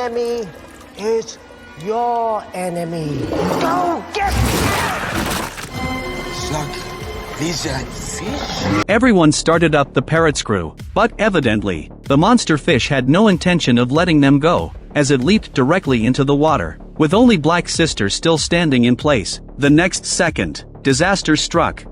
enemy is your enemy. Go get Slug, lizard, fish. Everyone started up the parrot's crew, but evidently, the monster fish had no intention of letting them go, as it leaped directly into the water, with only Black Sister still standing in place. The next second, disaster struck.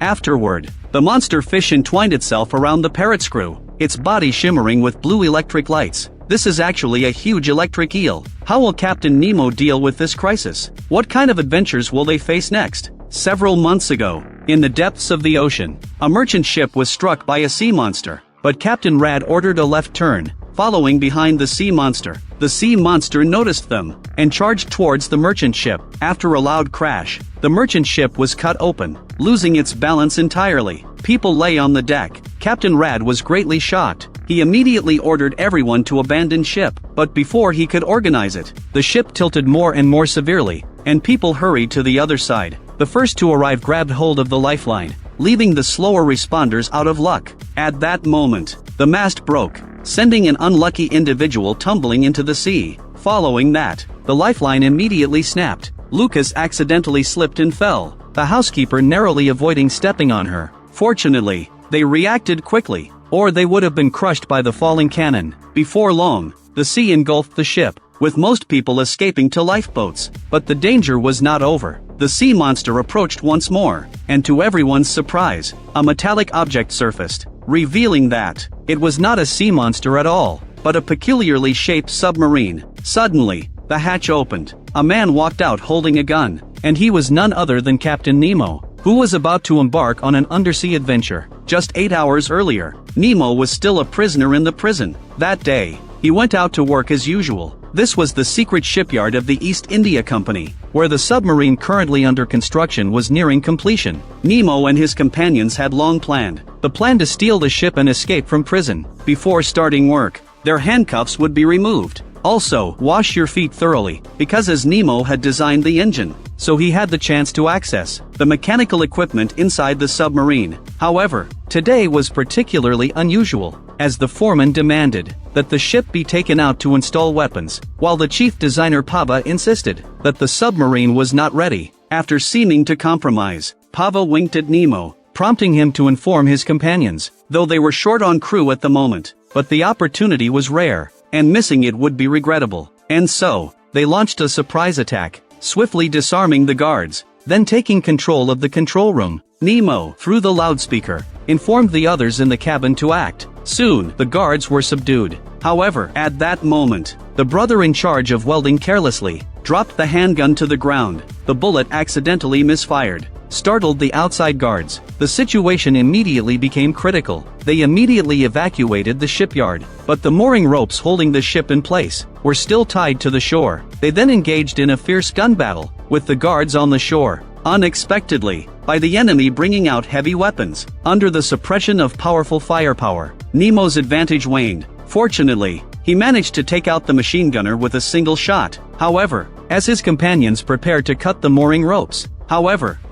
Afterward, the monster fish entwined itself around the parrot's crew, its body shimmering with blue electric lights. This is actually a huge electric eel. How will Captain Nemo deal with this crisis? What kind of adventures will they face next? Several months ago, in the depths of the ocean, a merchant ship was struck by a sea monster, but Captain Rad ordered a left turn, following behind the sea monster. The sea monster noticed them, and charged towards the merchant ship. After a loud crash, the merchant ship was cut open, losing its balance entirely. People lay on the deck. Captain Rad was greatly shocked. He immediately ordered everyone to abandon ship, but before he could organize it, the ship tilted more and more severely, and people hurried to the other side. The first to arrive grabbed hold of the lifeline, leaving the slower responders out of luck. At that moment, the mast broke, sending an unlucky individual tumbling into the sea. Following that, the lifeline immediately snapped. Lucas accidentally slipped and fell, the housekeeper narrowly avoiding stepping on her. Fortunately, they reacted quickly, or they would have been crushed by the falling cannon. Before long, the sea engulfed the ship, with most people escaping to lifeboats. But the danger was not over. The sea monster approached once more, and to everyone's surprise, a metallic object surfaced, revealing that it was not a sea monster at all, but a peculiarly shaped submarine. Suddenly, the hatch opened. A man walked out holding a gun, and he was none other than Captain Nemo, who was about to embark on an undersea adventure. Just 8 hours earlier, Nemo was still a prisoner in the prison. That day, he went out to work as usual. This was the secret shipyard of the East India Company, where the submarine currently under construction was nearing completion. Nemo and his companions had long planned the plan to steal the ship and escape from prison. Before starting work, their handcuffs would be removed. Also, wash your feet thoroughly, because as Nemo had designed the engine, so he had the chance to access the mechanical equipment inside the submarine. However, today was particularly unusual, as the foreman demanded that the ship be taken out to install weapons, while the chief designer Paba insisted that the submarine was not ready. After seeming to compromise, Paba winked at Nemo, prompting him to inform his companions, though they were short on crew at the moment, but the opportunity was rare, and missing it would be regrettable. And so, they launched a surprise attack, swiftly disarming the guards, then taking control of the control room. Nemo, through the loudspeaker, informed the others in the cabin to act. Soon, the guards were subdued. However, at that moment, the brother in charge of welding carelessly dropped the handgun to the ground. The bullet accidentally misfired, startled the outside guards. The situation immediately became critical. They immediately evacuated the shipyard, but the mooring ropes holding the ship in place were still tied to the shore. They then engaged in a fierce gun battle with the guards on the shore. Unexpectedly, by the enemy bringing out heavy weapons, under the suppression of powerful firepower, Nemo's advantage waned. Fortunately, he managed to take out the machine gunner with a single shot. However, as his companions prepared to cut the mooring ropes,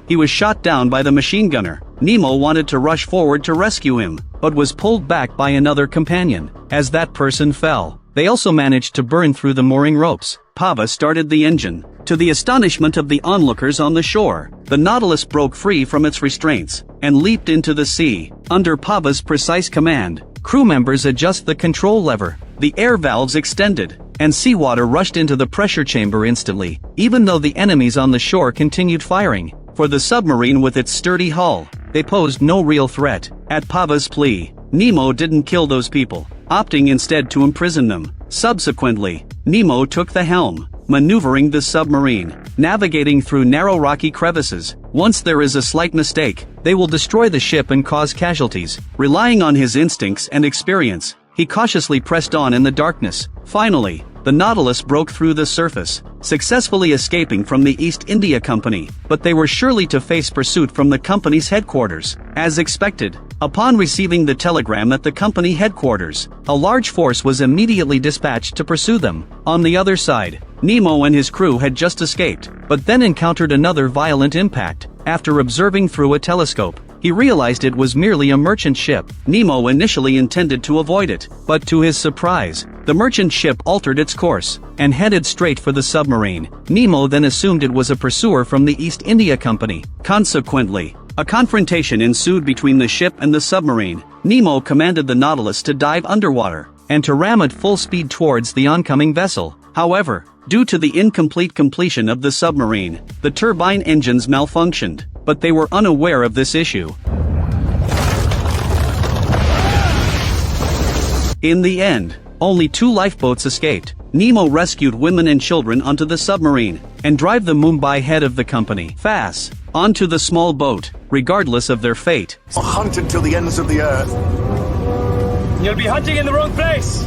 he was shot down by the machine gunner. Nemo wanted to rush forward to rescue him, but was pulled back by another companion. As that person fell, they also managed to burn through the mooring ropes. Paba started the engine. To the astonishment of the onlookers on the shore, the Nautilus broke free from its restraints and leaped into the sea. Under Paba's precise command, crew members adjust the control lever. The air valves extended, and seawater rushed into the pressure chamber instantly, even though the enemies on the shore continued firing. For the submarine with its sturdy hull, they posed no real threat. At Paba's plea, Nemo didn't kill those people, opting instead to imprison them. Subsequently, Nemo took the helm, maneuvering the submarine, navigating through narrow rocky crevices. Once there is a slight mistake, they will destroy the ship and cause casualties. Relying on his instincts and experience, he cautiously pressed on in the darkness. Finally, the Nautilus broke through the surface, successfully escaping from the East India Company, but they were surely to face pursuit from the company's headquarters. As expected, upon receiving the telegram at the company headquarters, a large force was immediately dispatched to pursue them. On the other side, Nemo and his crew had just escaped, but then encountered another violent impact. After observing through a telescope, he realized it was merely a merchant ship. Nemo initially intended to avoid it, but to his surprise, the merchant ship altered its course and headed straight for the submarine. Nemo then assumed it was a pursuer from the East India Company. Consequently, a confrontation ensued between the ship and the submarine. Nemo commanded the Nautilus to dive underwater and to ram at full speed towards the oncoming vessel. However, due to the incomplete completion of the submarine, the turbine engines malfunctioned, but they were unaware of this issue. In the end, only 2 lifeboats escaped. Nemo rescued women and children onto the submarine and drive the Mumbai head of the company, Fass, onto the small boat, regardless of their fate. Hunted till the ends of the earth. You'll be hunting in the wrong place!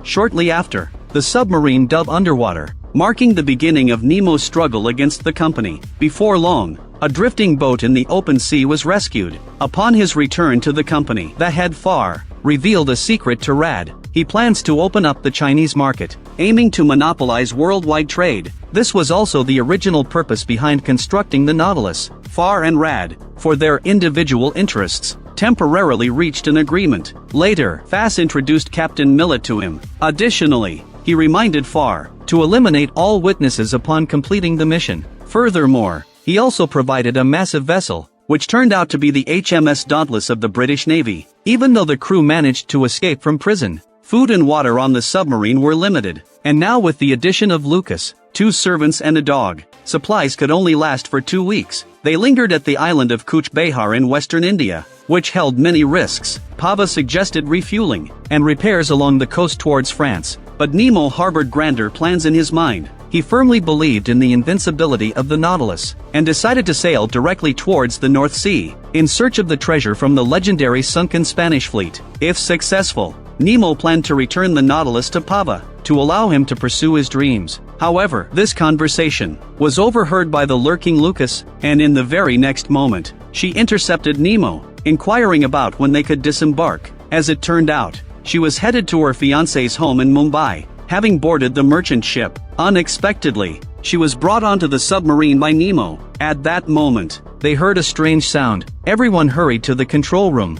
Shortly after, the submarine dove underwater, marking the beginning of Nemo's struggle against the company. Before long, a drifting boat in the open sea was rescued. Upon his return to the company, the head Far revealed a secret to Rad. He plans to open up the Chinese market, aiming to monopolize worldwide trade. This was also the original purpose behind constructing the Nautilus. Far and Rad, for their individual interests, temporarily reached an agreement. Later, Fass introduced Captain Millet to him. Additionally, he reminded Far to eliminate all witnesses upon completing the mission. Furthermore, he also provided a massive vessel, which turned out to be the HMS Dauntless of the British Navy. Even though the crew managed to escape from prison, food and water on the submarine were limited, and now with the addition of Lucas, 2 servants and a dog, supplies could only last for 2 weeks. They lingered at the island of Cooch Behar in western India, which held many risks. Paba suggested refueling and repairs along the coast towards France, but Nemo harbored grander plans in his mind. He firmly believed in the invincibility of the Nautilus, and decided to sail directly towards the North Sea, in search of the treasure from the legendary sunken Spanish fleet. If successful, Nemo planned to return the Nautilus to Paba, to allow him to pursue his dreams. However, this conversation was overheard by the lurking Lucas, and in the very next moment, she intercepted Nemo, inquiring about when they could disembark. As it turned out, she was headed to her fiancé's home in Mumbai, having boarded the merchant ship. Unexpectedly, she was brought onto the submarine by Nemo. At that moment, they heard a strange sound. Everyone hurried to the control room.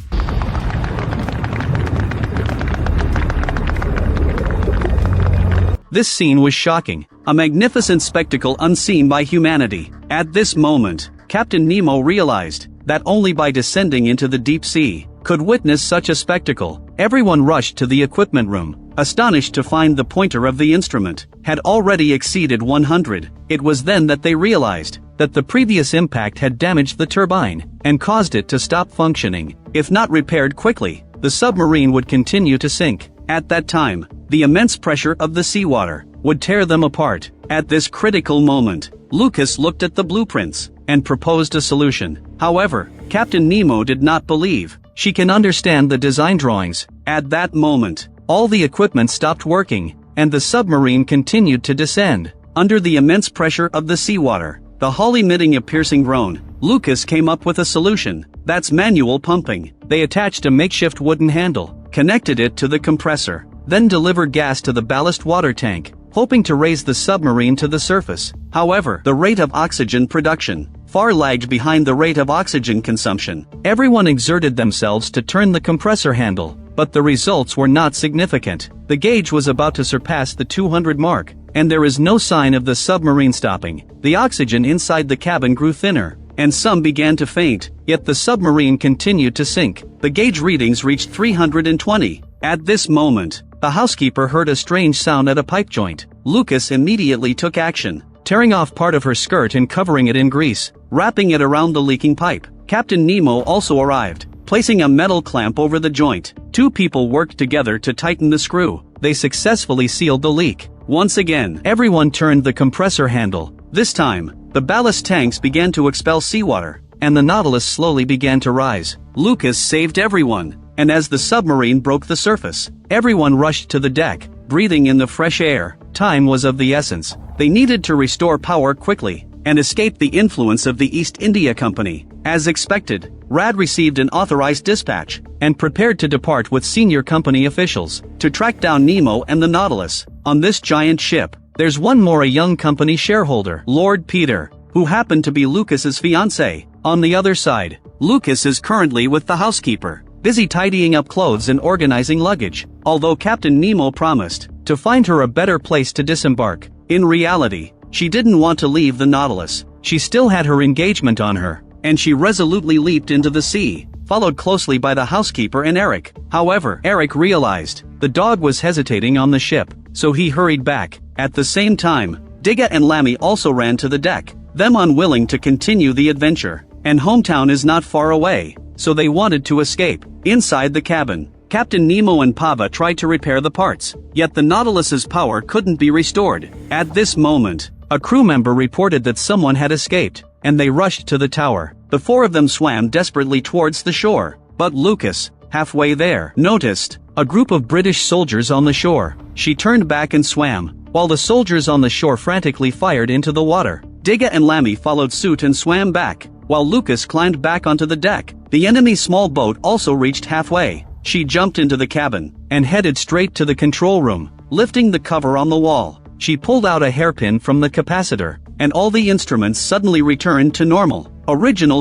This scene was shocking, a magnificent spectacle unseen by humanity. At this moment, Captain Nemo realized that only by descending into the deep sea could witness such a spectacle. Everyone rushed to the equipment room, astonished to find the pointer of the instrument had already exceeded 100. It was then that they realized that the previous impact had damaged the turbine and caused it to stop functioning. If not repaired quickly, the submarine would continue to sink. At that time, the immense pressure of the seawater would tear them apart. At this critical moment, Lucas looked at the blueprints and proposed a solution. However, Captain Nemo did not believe she can understand the design drawings. At that moment, all the equipment stopped working, and the submarine continued to descend. Under the immense pressure of the seawater, the hull emitting a piercing groan, Lucas came up with a solution. That's manual pumping. They attached a makeshift wooden handle, connected it to the compressor, then delivered gas to the ballast water tank, hoping to raise the submarine to the surface. However, the rate of oxygen production far lagged behind the rate of oxygen consumption. Everyone exerted themselves to turn the compressor handle, but the results were not significant. The gauge was about to surpass the 200 mark, and there is no sign of the submarine stopping. The oxygen inside the cabin grew thinner, and some began to faint, yet the submarine continued to sink. The gauge readings reached 320. At this moment, the housekeeper heard a strange sound at a pipe joint. Lucas immediately took action, tearing off part of her skirt and covering it in grease, wrapping it around the leaking pipe. Captain Nemo also arrived, placing a metal clamp over the joint. 2 people worked together to tighten the screw. They successfully sealed the leak. Once again, everyone turned the compressor handle. This time, the ballast tanks began to expel seawater, and the Nautilus slowly began to rise. Lucas saved everyone, and as the submarine broke the surface, everyone rushed to the deck, breathing in the fresh air. Time was of the essence. They needed to restore power quickly and escape the influence of the East India Company. As expected, Rad received an authorized dispatch and prepared to depart with senior company officials to track down Nemo and the Nautilus. On this giant ship, there's one more, a young company shareholder, Lord Peter, who happened to be Lucas's fiancé. On the other side, Lucas is currently with the housekeeper, busy tidying up clothes and organizing luggage, although Captain Nemo promised to find her a better place to disembark. In reality, she didn't want to leave the Nautilus. She still had her engagement on her, and she resolutely leaped into the sea, followed closely by the housekeeper and Eric. However, Eric realized the dog was hesitating on the ship, so he hurried back. At the same time, Dacca and Lammy also ran to the deck, them unwilling to continue the adventure, and hometown is not far away, so they wanted to escape. Inside the cabin, Captain Nemo and Paba tried to repair the parts, yet the Nautilus's power couldn't be restored. At this moment, a crew member reported that someone had escaped, and they rushed to the tower. The four of them swam desperately towards the shore, but Lucas, halfway there, noticed a group of British soldiers on the shore. She turned back and swam, while the soldiers on the shore frantically fired into the water. Dacca and Lammy followed suit and swam back, while Lucas climbed back onto the deck. The enemy's small boat also reached halfway. She jumped into the cabin and headed straight to the control room. Lifting the cover on the wall, she pulled out a hairpin from the capacitor, and all the instruments suddenly returned to normal.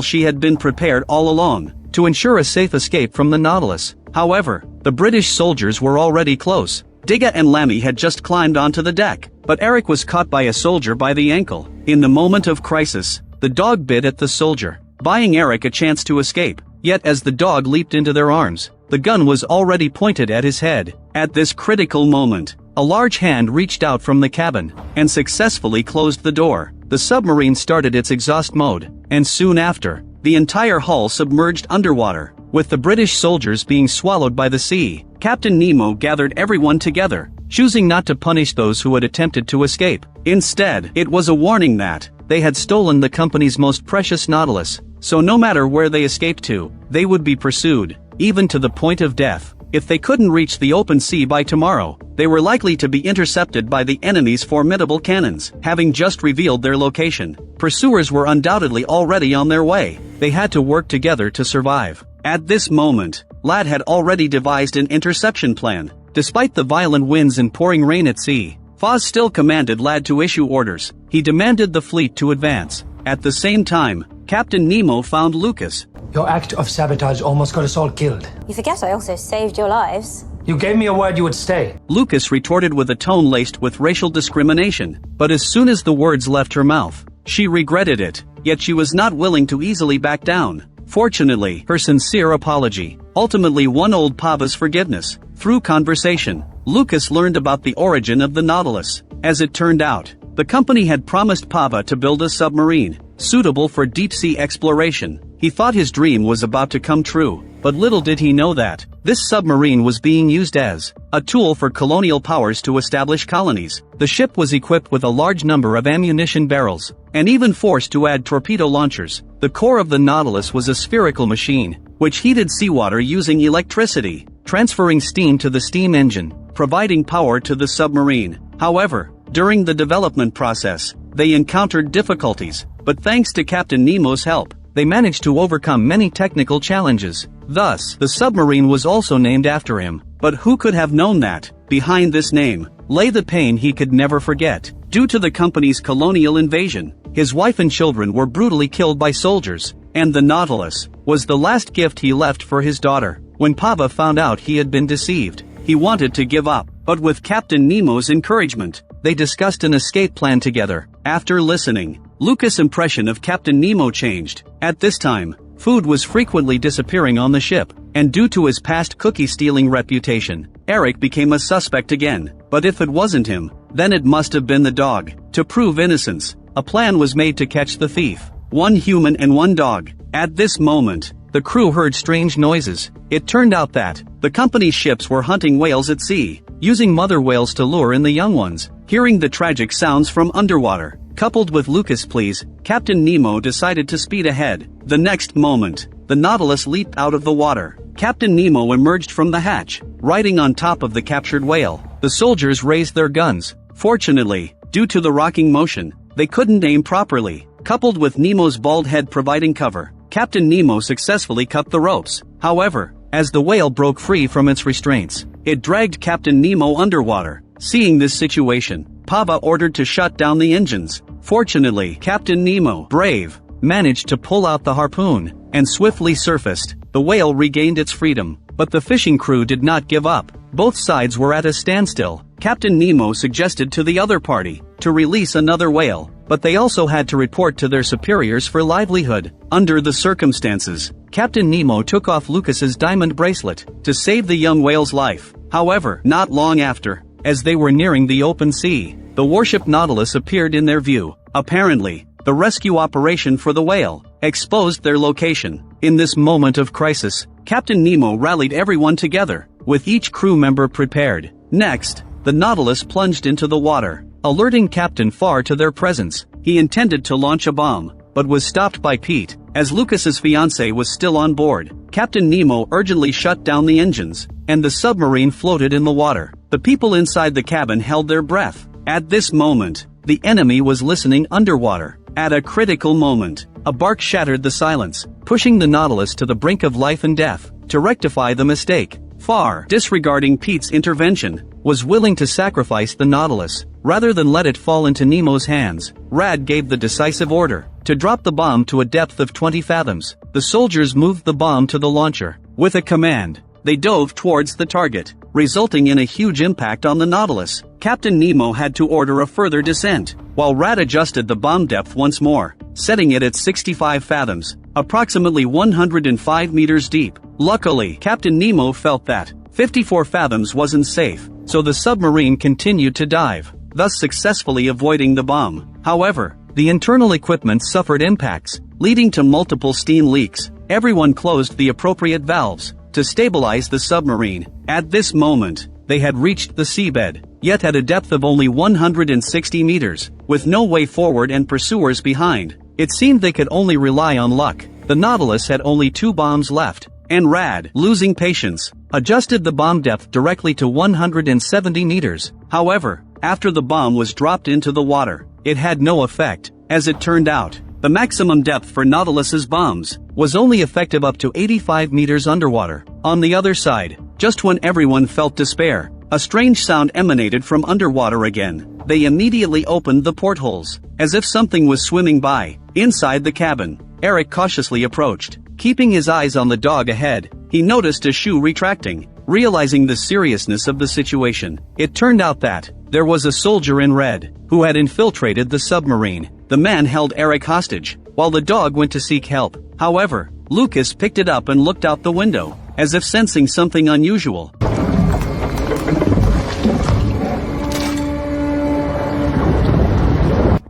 She had been prepared all along to ensure a safe escape from the Nautilus. However, the British soldiers were already close. Dacca and Lammy had just climbed onto the deck, but Eric was caught by a soldier by the ankle. In the moment of crisis, the dog bit at the soldier, buying Eric a chance to escape. Yet as the dog leaped into their arms, the gun was already pointed at his head. At this critical moment, a large hand reached out from the cabin and successfully closed the door. The submarine started its exhaust mode, and soon after, the entire hull submerged underwater, with the British soldiers being swallowed by the sea. Captain Nemo gathered everyone together, choosing not to punish those who had attempted to escape. Instead, it was a warning that they had stolen the company's most precious Nautilus, so no matter where they escaped to, they would be pursued, even to the point of death. If they couldn't reach the open sea by tomorrow, they were likely to be intercepted by the enemy's formidable cannons. Having just revealed their location, pursuers were undoubtedly already on their way. They had to work together to survive. At this moment, Ladd had already devised an interception plan. Despite the violent winds and pouring rain at sea, Foz still commanded Ladd to issue orders. He demanded the fleet to advance. At the same time, Captain Nemo found Lucas. Your act of sabotage almost got us all killed. You forget I also saved your lives. You gave me a word you would stay. Lucas retorted with a tone laced with racial discrimination, but as soon as the words left her mouth, she regretted it, yet she was not willing to easily back down. Fortunately, her sincere apology ultimately won old Paba's forgiveness. Through conversation, Lucas learned about the origin of the Nautilus. As it turned out, the company had promised Paba to build a submarine suitable for deep-sea exploration. He thought his dream was about to come true, but little did he know that this submarine was being used as a tool for colonial powers to establish colonies. The ship was equipped with a large number of ammunition barrels, and even forced to add torpedo launchers. The core of the Nautilus was a spherical machine, which heated seawater using electricity, transferring steam to the steam engine, providing power to the submarine. However, during the development process, they encountered difficulties, but thanks to Captain Nemo's help, they managed to overcome many technical challenges. Thus, the submarine was also named after him. But who could have known that, behind this name, lay the pain he could never forget? Due to the company's colonial invasion, his wife and children were brutally killed by soldiers, and the Nautilus was the last gift he left for his daughter. When Paba found out he had been deceived, he wanted to give up, but with Captain Nemo's encouragement, they discussed an escape plan together. After listening, Lucas' impression of Captain Nemo changed. At this time, food was frequently disappearing on the ship, and due to his past cookie-stealing reputation, Eric became a suspect again. But if it wasn't him, then it must have been the dog. To prove innocence, a plan was made to catch the thief. One human and one dog. At this moment, the crew heard strange noises. It turned out that the company's ships were hunting whales at sea, using mother whales to lure in the young ones. Hearing the tragic sounds from underwater, coupled with Lucas' pleas, Captain Nemo decided to speed ahead. The next moment, the Nautilus leaped out of the water. Captain Nemo emerged from the hatch, riding on top of the captured whale. The soldiers raised their guns. Fortunately, due to the rocking motion, they couldn't aim properly. Coupled with Nemo's bald head providing cover, Captain Nemo successfully cut the ropes. However, as the whale broke free from its restraints, it dragged Captain Nemo underwater. Seeing this situation, Paba ordered to shut down the engines. Fortunately, Captain Nemo, brave, managed to pull out the harpoon, and swiftly surfaced. The whale regained its freedom. But the fishing crew did not give up. Both sides were at a standstill. Captain Nemo suggested to the other party to release another whale, but they also had to report to their superiors for livelihood. Under the circumstances, Captain Nemo took off Lucas's diamond bracelet to save the young whale's life. However, not long after, as they were nearing the open sea, the warship Nautilus appeared in their view. Apparently, the rescue operation for the whale exposed their location. In this moment of crisis, Captain Nemo rallied everyone together, with each crew member prepared. Next, the Nautilus plunged into the water, alerting Captain Farr to their presence. He intended to launch a bomb, but was stopped by Pete. As Lucas's fiancée was still on board, Captain Nemo urgently shut down the engines, and the submarine floated in the water. The people inside the cabin held their breath. At this moment, the enemy was listening underwater. At a critical moment, a bark shattered the silence, pushing the Nautilus to the brink of life and death. To rectify the mistake, Farr, disregarding Pete's intervention, was willing to sacrifice the Nautilus, rather than let it fall into Nemo's hands. Rad gave the decisive order to drop the bomb to a depth of 20 fathoms. The soldiers moved the bomb to the launcher. With a command, they dove towards the target, resulting in a huge impact on the Nautilus. Captain Nemo had to order a further descent, while Rad adjusted the bomb depth once more, setting it at 65 fathoms, approximately 105 meters deep. Luckily, Captain Nemo felt that 54 fathoms wasn't safe, so the submarine continued to dive, thus successfully avoiding the bomb. However, the internal equipment suffered impacts, leading to multiple steam leaks. Everyone closed the appropriate valves to stabilize the submarine. At this moment, they had reached the seabed, yet at a depth of only 160 meters, with no way forward and pursuers behind. It seemed they could only rely on luck. The Nautilus had only 2 bombs left, and Rad, losing patience, adjusted the bomb depth directly to 170 meters. However, after the bomb was dropped into the water, it had no effect. As it turned out, the maximum depth for Nautilus's bombs was only effective up to 85 meters underwater. On the other side, just when everyone felt despair, a strange sound emanated from underwater again. They immediately opened the portholes, as if something was swimming by. Inside the cabin, Eric cautiously approached. Keeping his eyes on the dog ahead, he noticed a shoe retracting. Realizing the seriousness of the situation, it turned out that there was a soldier in red who had infiltrated the submarine. The man held Eric hostage, while the dog went to seek help. However, Lucas picked it up and looked out the window, as if sensing something unusual.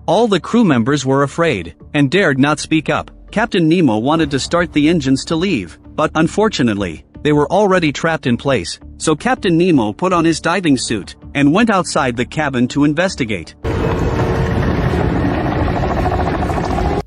All the crew members were afraid, and dared not speak up. Captain Nemo wanted to start the engines to leave, but unfortunately, they were already trapped in place. So Captain Nemo put on his diving suit, and went outside the cabin to investigate.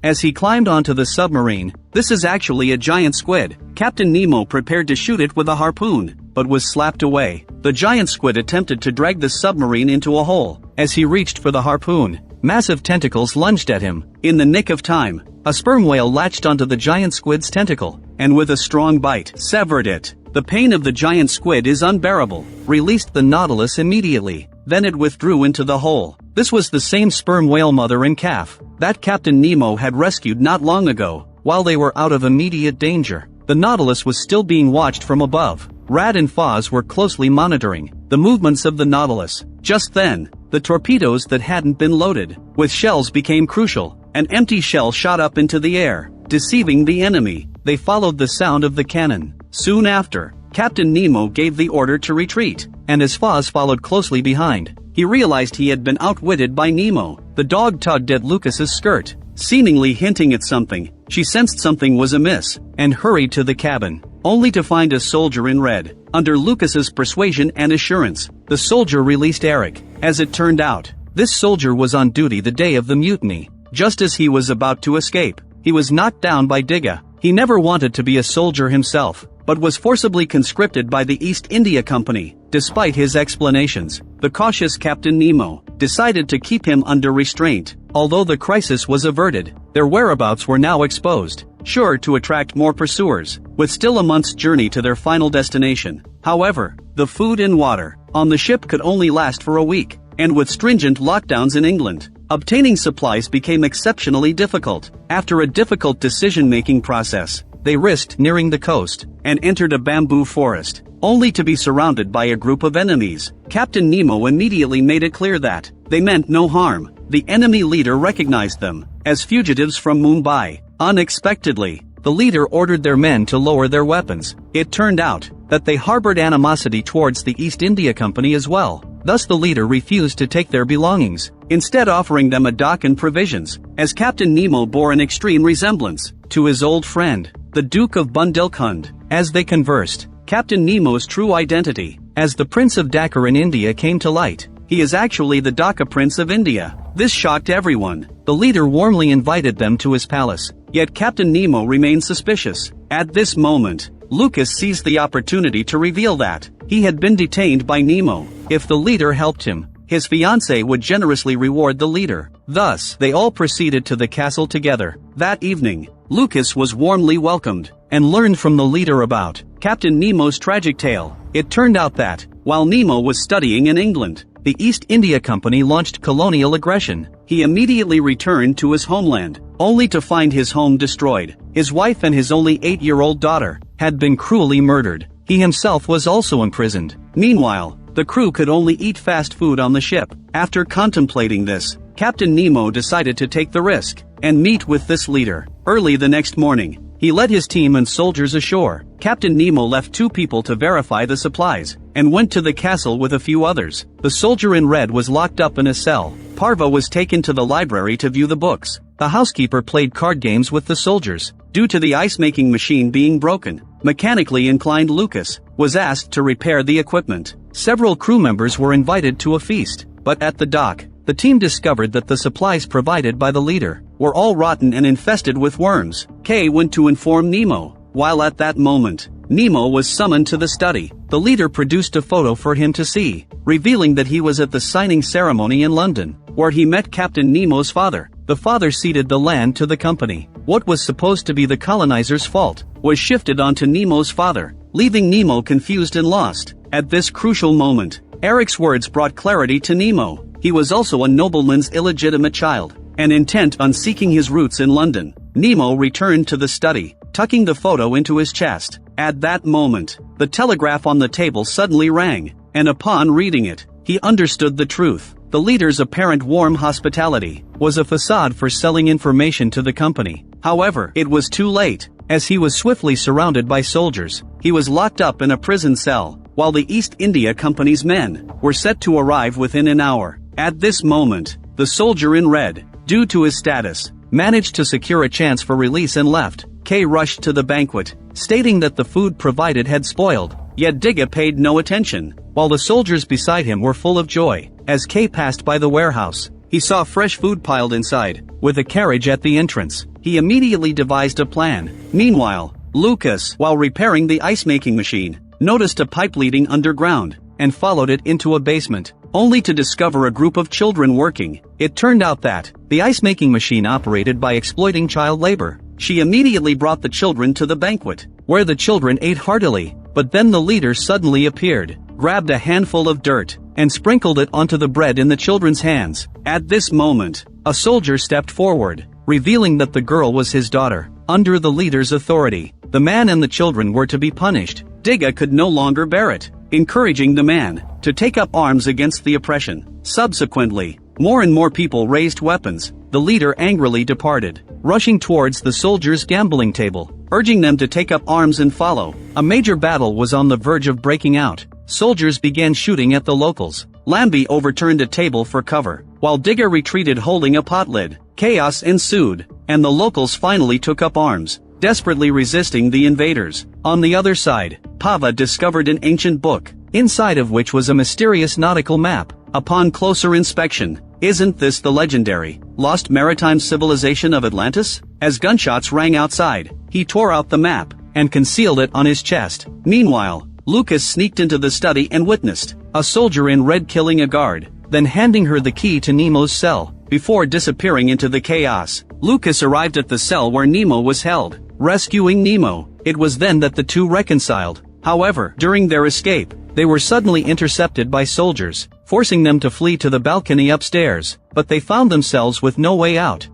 As he climbed onto the submarine, this is actually a giant squid. Captain Nemo prepared to shoot it with a harpoon, but was slapped away. The giant squid attempted to drag the submarine into a hole. As he reached for the harpoon, massive tentacles lunged at him. In the nick of time, a sperm whale latched onto the giant squid's tentacle, and with a strong bite, severed it. The pain of the giant squid is unbearable. Released the Nautilus immediately. Then it withdrew into the hole. This was the same sperm whale mother and calf that Captain Nemo had rescued not long ago, while they were out of immediate danger. The Nautilus was still being watched from above. Rad and Foz were closely monitoring the movements of the Nautilus. Just then, the torpedoes that hadn't been loaded with shells became crucial. An empty shell shot up into the air, deceiving the enemy. They followed the sound of the cannon. Soon after, Captain Nemo gave the order to retreat, and as Foz followed closely behind, he realized he had been outwitted by Nemo. The dog tugged at Lucas's skirt, seemingly hinting at something. She sensed something was amiss, and hurried to the cabin, only to find a soldier in red. Under Lucas's persuasion and assurance, the soldier released Eric. As it turned out, this soldier was on duty the day of the mutiny. Just as he was about to escape, he was knocked down by Dacca. He never wanted to be a soldier himself, but was forcibly conscripted by the East India Company. Despite his explanations, the cautious Captain Nemo decided to keep him under restraint. Although the crisis was averted, their whereabouts were now exposed, sure to attract more pursuers, with still a month's journey to their final destination. However, the food and water on the ship could only last for a week, and with stringent lockdowns in England, Obtaining supplies became exceptionally difficult. After a difficult decision-making process, they risked nearing the coast and entered a bamboo forest, only to be surrounded by a group of enemies. Captain Nemo immediately made it clear that they meant no harm. The enemy leader recognized them as fugitives from Mumbai. Unexpectedly, the leader ordered their men to lower their weapons. It turned out that they harbored animosity towards the East India Company as well. Thus the leader refused to take their belongings, instead offering them a dock and provisions, as Captain Nemo bore an extreme resemblance to his old friend, the Duke of Bundelkund. As they conversed, Captain Nemo's true identity as the Prince of Dacca in India came to light. He is actually the Dacca Prince of India. This shocked everyone. The leader warmly invited them to his palace, yet Captain Nemo remained suspicious. At this moment, Lucas seized the opportunity to reveal that he had been detained by Nemo. If the leader helped him, his fiancée would generously reward the leader. Thus, they all proceeded to the castle together. That evening, Lucas was warmly welcomed and learned from the leader about Captain Nemo's tragic tale. It turned out that, while Nemo was studying in England, the East India Company launched colonial aggression. He immediately returned to his homeland, only to find his home destroyed. His wife and his only 8-year-old daughter had been cruelly murdered. He himself was also imprisoned. Meanwhile, the crew could only eat fast food on the ship. After contemplating this, Captain Nemo decided to take the risk and meet with this leader. Early the next morning, he led his team and soldiers ashore. Captain Nemo left 2 people to verify the supplies and went to the castle with a few others. The soldier in red was locked up in a cell. Paba was taken to the library to view the books. The housekeeper played card games with the soldiers. Due to the ice-making machine being broken, mechanically inclined Lucas was asked to repair the equipment. Several crew members were invited to a feast, but at the dock, the team discovered that the supplies provided by the leader were all rotten and infested with worms. Kay went to inform Nemo. While at that moment, Nemo was summoned to the study. The leader produced a photo for him to see, revealing that he was at the signing ceremony in London, where he met Captain Nemo's father. The father ceded the land to the company. What was supposed to be the colonizers' fault was shifted onto Nemo's father, leaving Nemo confused and lost. At this crucial moment, Eric's words brought clarity to Nemo. He was also a nobleman's illegitimate child, and intent on seeking his roots in London. Nemo returned to the study, tucking the photo into his chest. At that moment, the telegraph on the table suddenly rang, and upon reading it, he understood the truth. The leader's apparent warm hospitality was a facade for selling information to the company. However, it was too late. As he was swiftly surrounded by soldiers, he was locked up in a prison cell, while the East India Company's men were set to arrive within an hour. At this moment, the soldier in red, due to his status, managed to secure a chance for release and left. Kay rushed to the banquet, stating that the food provided had spoiled, yet Digga paid no attention, while the soldiers beside him were full of joy. As Kay passed by the warehouse, he saw fresh food piled inside, with a carriage at the entrance. He immediately devised a plan. Meanwhile, Lucas, while repairing the ice-making machine, noticed a pipe leading underground, and followed it into a basement, only to discover a group of children working. It turned out that the ice-making machine operated by exploiting child labor. She immediately brought the children to the banquet, where the children ate heartily, but then the leader suddenly appeared, grabbed a handful of dirt, and sprinkled it onto the bread in the children's hands. At this moment, a soldier stepped forward, revealing that the girl was his daughter. Under the leader's authority, the man and the children were to be punished. Digga could no longer bear it, encouraging the man to take up arms against the oppression. Subsequently, more and more people raised weapons. The leader angrily departed, rushing towards the soldiers' gambling table, urging them to take up arms and follow. A major battle was on the verge of breaking out. Soldiers began shooting at the locals. Lambie overturned a table for cover, while Digga retreated holding a pot lid. Chaos ensued, and the locals finally took up arms, desperately resisting the invaders. On the other side, Pava discovered an ancient book, inside of which was a mysterious nautical map. Upon closer inspection, isn't this the legendary, lost maritime civilization of Atlantis? As gunshots rang outside, he tore out the map, and concealed it on his chest. Meanwhile, Lucas sneaked into the study and witnessed a soldier in red killing a guard, then handing her the key to Nemo's cell, before disappearing into the chaos. Lucas arrived at the cell where Nemo was held, rescuing Nemo. It was then that the two reconciled. However, during their escape, they were suddenly intercepted by soldiers, forcing them to flee to the balcony upstairs, but they found themselves with no way out.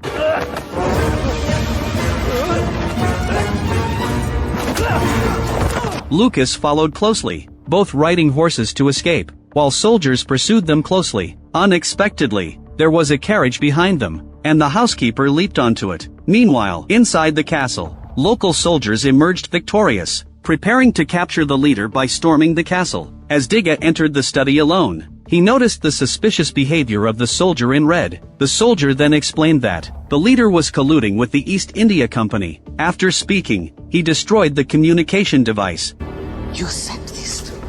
Lucas followed closely, both riding horses to escape, while soldiers pursued them closely. Unexpectedly, there was a carriage behind them, and the housekeeper leaped onto it. Meanwhile, inside the castle, local soldiers emerged victorious, preparing to capture the leader by storming the castle. As Dacca entered the study alone, he noticed the suspicious behavior of the soldier in red. The soldier then explained that the leader was colluding with the East India Company. After speaking, he destroyed the communication device. You sent this to me.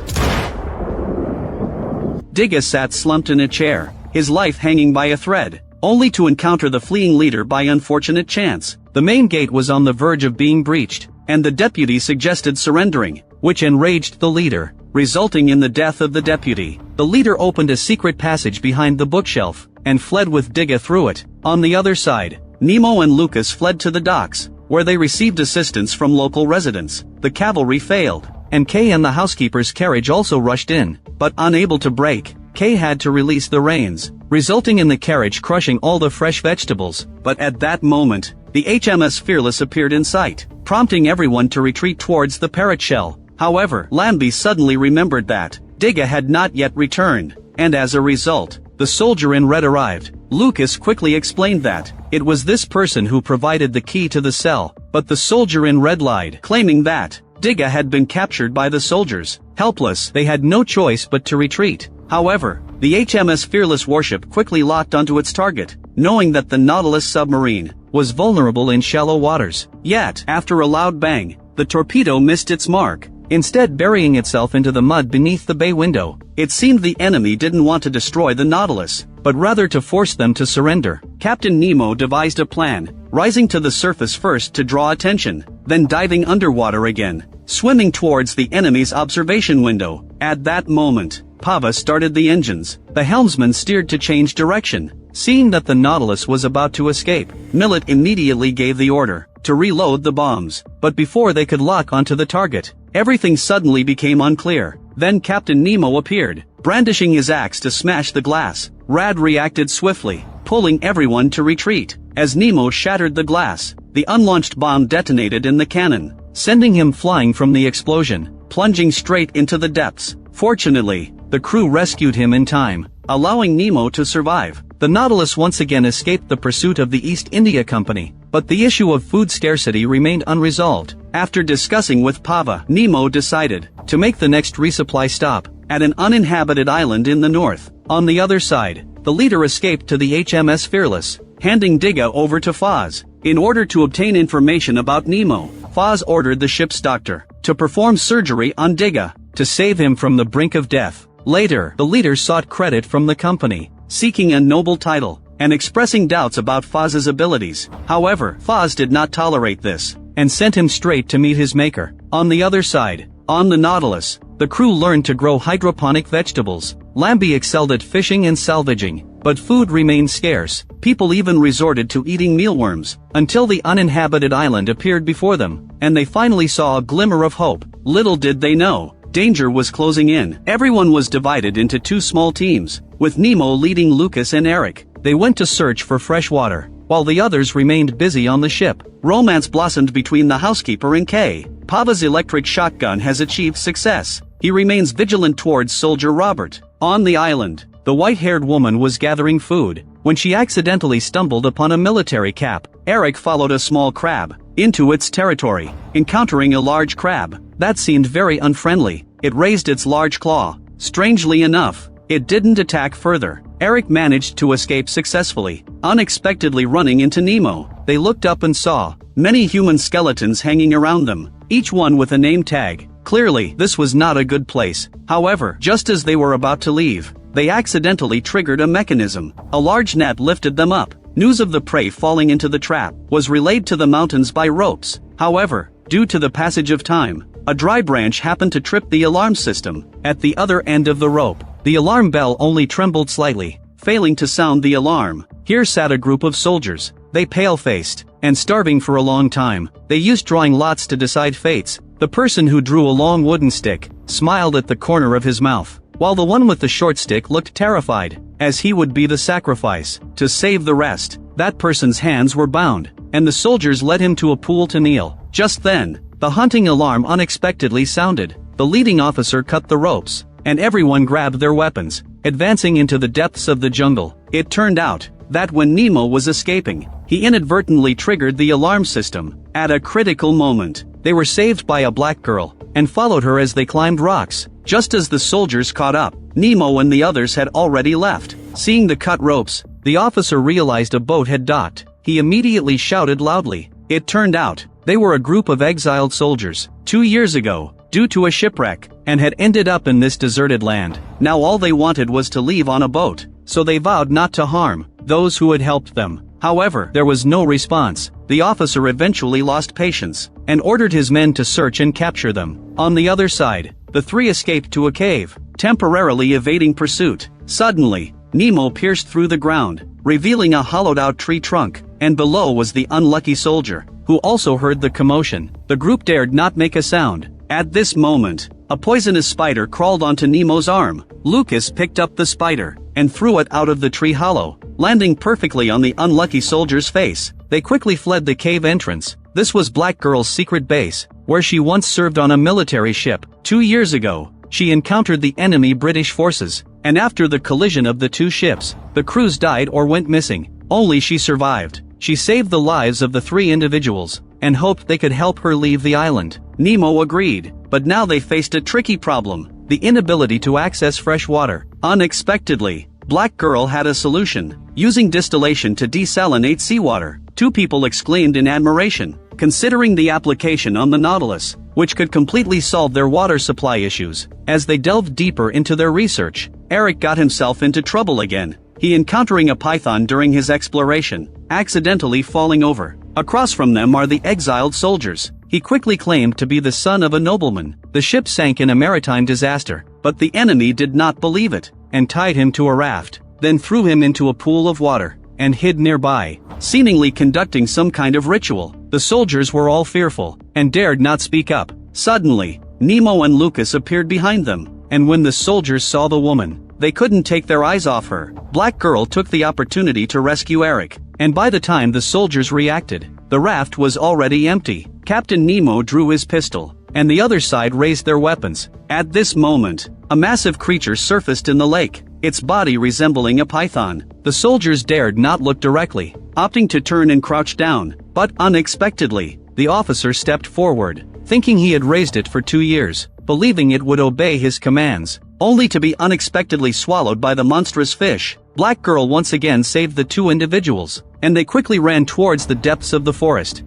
Dacca sat slumped in a chair, his life hanging by a thread, only to encounter the fleeing leader by unfortunate chance. The main gate was on the verge of being breached, and the deputy suggested surrendering, which enraged the leader, resulting in the death of the deputy. The leader opened a secret passage behind the bookshelf, and fled with Dacca through it. On the other side, Nemo and Lucas fled to the docks, where they received assistance from local residents. The cavalry failed, and Kay and the housekeeper's carriage also rushed in, but unable to brake, Kay had to release the reins, resulting in the carriage crushing all the fresh vegetables. But at that moment, the HMS Fearless appeared in sight, prompting everyone to retreat towards the parrot shell. However, Lambie suddenly remembered that Dacca had not yet returned, and as a result, the soldier in red arrived. Lucas quickly explained that it was this person who provided the key to the cell, but the soldier in red lied, claiming that Dacca had been captured by the soldiers. Helpless, they had no choice but to retreat. However, the HMS Fearless warship quickly locked onto its target, knowing that the Nautilus submarine was vulnerable in shallow waters. Yet, after a loud bang, the torpedo missed its mark, instead burying itself into the mud beneath the bay window. It seemed the enemy didn't want to destroy the Nautilus, but rather to force them to surrender. Captain Nemo devised a plan, rising to the surface first to draw attention, then diving underwater again, swimming towards the enemy's observation window. At that moment, Paba started the engines. The helmsman steered to change direction. Seeing that the Nautilus was about to escape, Millet immediately gave the order to reload the bombs. But before they could lock onto the target, everything suddenly became unclear. Then Captain Nemo appeared, brandishing his axe to smash the glass. Rad reacted swiftly, pulling everyone to retreat. As Nemo shattered the glass, the unlaunched bomb detonated in the cannon, sending him flying from the explosion, plunging straight into the depths. Fortunately, the crew rescued him in time, allowing Nemo to survive. The Nautilus once again escaped the pursuit of the East India Company, but the issue of food scarcity remained unresolved. After discussing with Paba, Nemo decided to make the next resupply stop at an uninhabited island in the north. On the other side, the leader escaped to the HMS Fearless, handing Dacca over to Foz. In order to obtain information about Nemo, Foz ordered the ship's doctor to perform surgery on Dacca to save him from the brink of death. Later, the leader sought credit from the company, seeking a noble title, and expressing doubts about Foz's abilities. However, Foz did not tolerate this, and sent him straight to meet his maker. On the other side, on the Nautilus, the crew learned to grow hydroponic vegetables. Lambie excelled at fishing and salvaging, but food remained scarce. People even resorted to eating mealworms, until the uninhabited island appeared before them, and they finally saw a glimmer of hope. Little did they know, danger was closing in. Everyone was divided into two small teams, with Nemo leading Lucas and Eric. They went to search for fresh water, while the others remained busy on the ship. Romance blossomed between the housekeeper and Kay. Paba's electric shotgun has achieved success. He remains vigilant towards Soldier Robert. On the island, the white-haired woman was gathering food, when she accidentally stumbled upon a military cap. Eric followed a small crab into its territory, encountering a large crab that seemed very unfriendly. It raised its large claw. Strangely enough, it didn't attack further. Eric managed to escape successfully, unexpectedly running into Nemo. They looked up and saw many human skeletons hanging around them, each one with a name tag. Clearly, this was not a good place. However, just as they were about to leave, they accidentally triggered a mechanism. A large net lifted them up. News of the prey falling into the trap was relayed to the mountains by ropes. However, due to the passage of time, a dry branch happened to trip the alarm system. At the other end of the rope, the alarm bell only trembled slightly, failing to sound the alarm. Here sat a group of soldiers. They pale-faced and starving for a long time. They used drawing lots to decide fates, The person who drew a long wooden stick smiled at the corner of his mouth, while the one with the short stick looked terrified, as he would be the sacrifice to save the rest. That person's hands were bound, and the soldiers led him to a pool to kneel. Just then, the hunting alarm unexpectedly sounded. The leading officer cut the ropes, and everyone grabbed their weapons, advancing into the depths of the jungle. It turned out that when Nemo was escaping, he inadvertently triggered the alarm system. At a critical moment, they were saved by a black girl, and followed her as they climbed rocks. Just as the soldiers caught up, Nemo and the others had already left. Seeing the cut ropes, the officer realized a boat had docked. He immediately shouted loudly. It turned out, they were a group of exiled soldiers, 2 years ago, due to a shipwreck, and had ended up in this deserted land. Now all they wanted was to leave on a boat, so they vowed not to harm those who had helped them. However, there was no response. The officer eventually lost patience, and ordered his men to search and capture them. On the other side, the three escaped to a cave, temporarily evading pursuit. Suddenly, Nemo pierced through the ground, revealing a hollowed-out tree trunk, and below was the unlucky soldier, who also heard the commotion. The group dared not make a sound. At this moment, a poisonous spider crawled onto Nemo's arm. Lucas picked up the spider, and threw it out of the tree hollow, landing perfectly on the unlucky soldier's face. They quickly fled the cave entrance. This was Black Girl's secret base, where she once served on a military ship. 2 years ago, she encountered the enemy British forces, and after the collision of the two ships, the crews died or went missing. Only she survived. She saved the lives of the 3 individuals, and hoped they could help her leave the island. Nemo agreed, but now they faced a tricky problem: the inability to access fresh water. Unexpectedly, Black Girl had a solution: using distillation to desalinate seawater. 2 people exclaimed in admiration, considering the application on the Nautilus, which could completely solve their water supply issues. As they delved deeper into their research, Eric got himself into trouble again. He encountering a python during his exploration, accidentally falling over. Across from them are the exiled soldiers. He quickly claimed to be the son of a nobleman. The ship sank in a maritime disaster, but the enemy did not believe it, and tied him to a raft, then threw him into a pool of water, and hid nearby, seemingly conducting some kind of ritual. The soldiers were all fearful, and dared not speak up. Suddenly, Nemo and Lucas appeared behind them, and when the soldiers saw the woman, they couldn't take their eyes off her. Black Girl took the opportunity to rescue Eric, and by the time the soldiers reacted, the raft was already empty. Captain Nemo drew his pistol, and the other side raised their weapons. At this moment, a massive creature surfaced in the lake, its body resembling a python. The soldiers dared not look directly, opting to turn and crouch down, but unexpectedly, the officer stepped forward, thinking he had raised it for 2 years, believing it would obey his commands, only to be unexpectedly swallowed by the monstrous fish. Black Girl once again saved the 2 individuals, and they quickly ran towards the depths of the forest.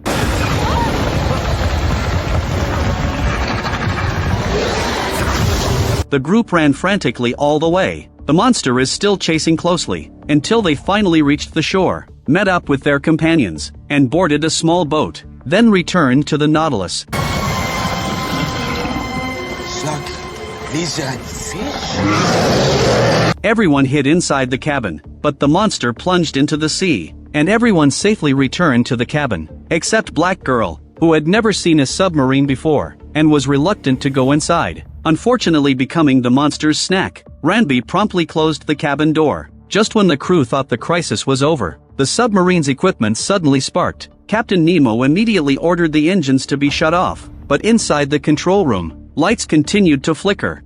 The group ran frantically all the way. The monster is still chasing closely, until they finally reached the shore, met up with their companions, and boarded a small boat, then returned to the Nautilus. Slug, lizard, fish. Everyone hid inside the cabin, but the monster plunged into the sea, and everyone safely returned to the cabin, except Black Girl, who had never seen a submarine before, and was reluctant to go inside, unfortunately becoming the monster's snack. Ranby promptly closed the cabin door. Just when the crew thought the crisis was over, the submarine's equipment suddenly sparked. Captain Nemo immediately ordered the engines to be shut off, but inside the control room, lights continued to flicker.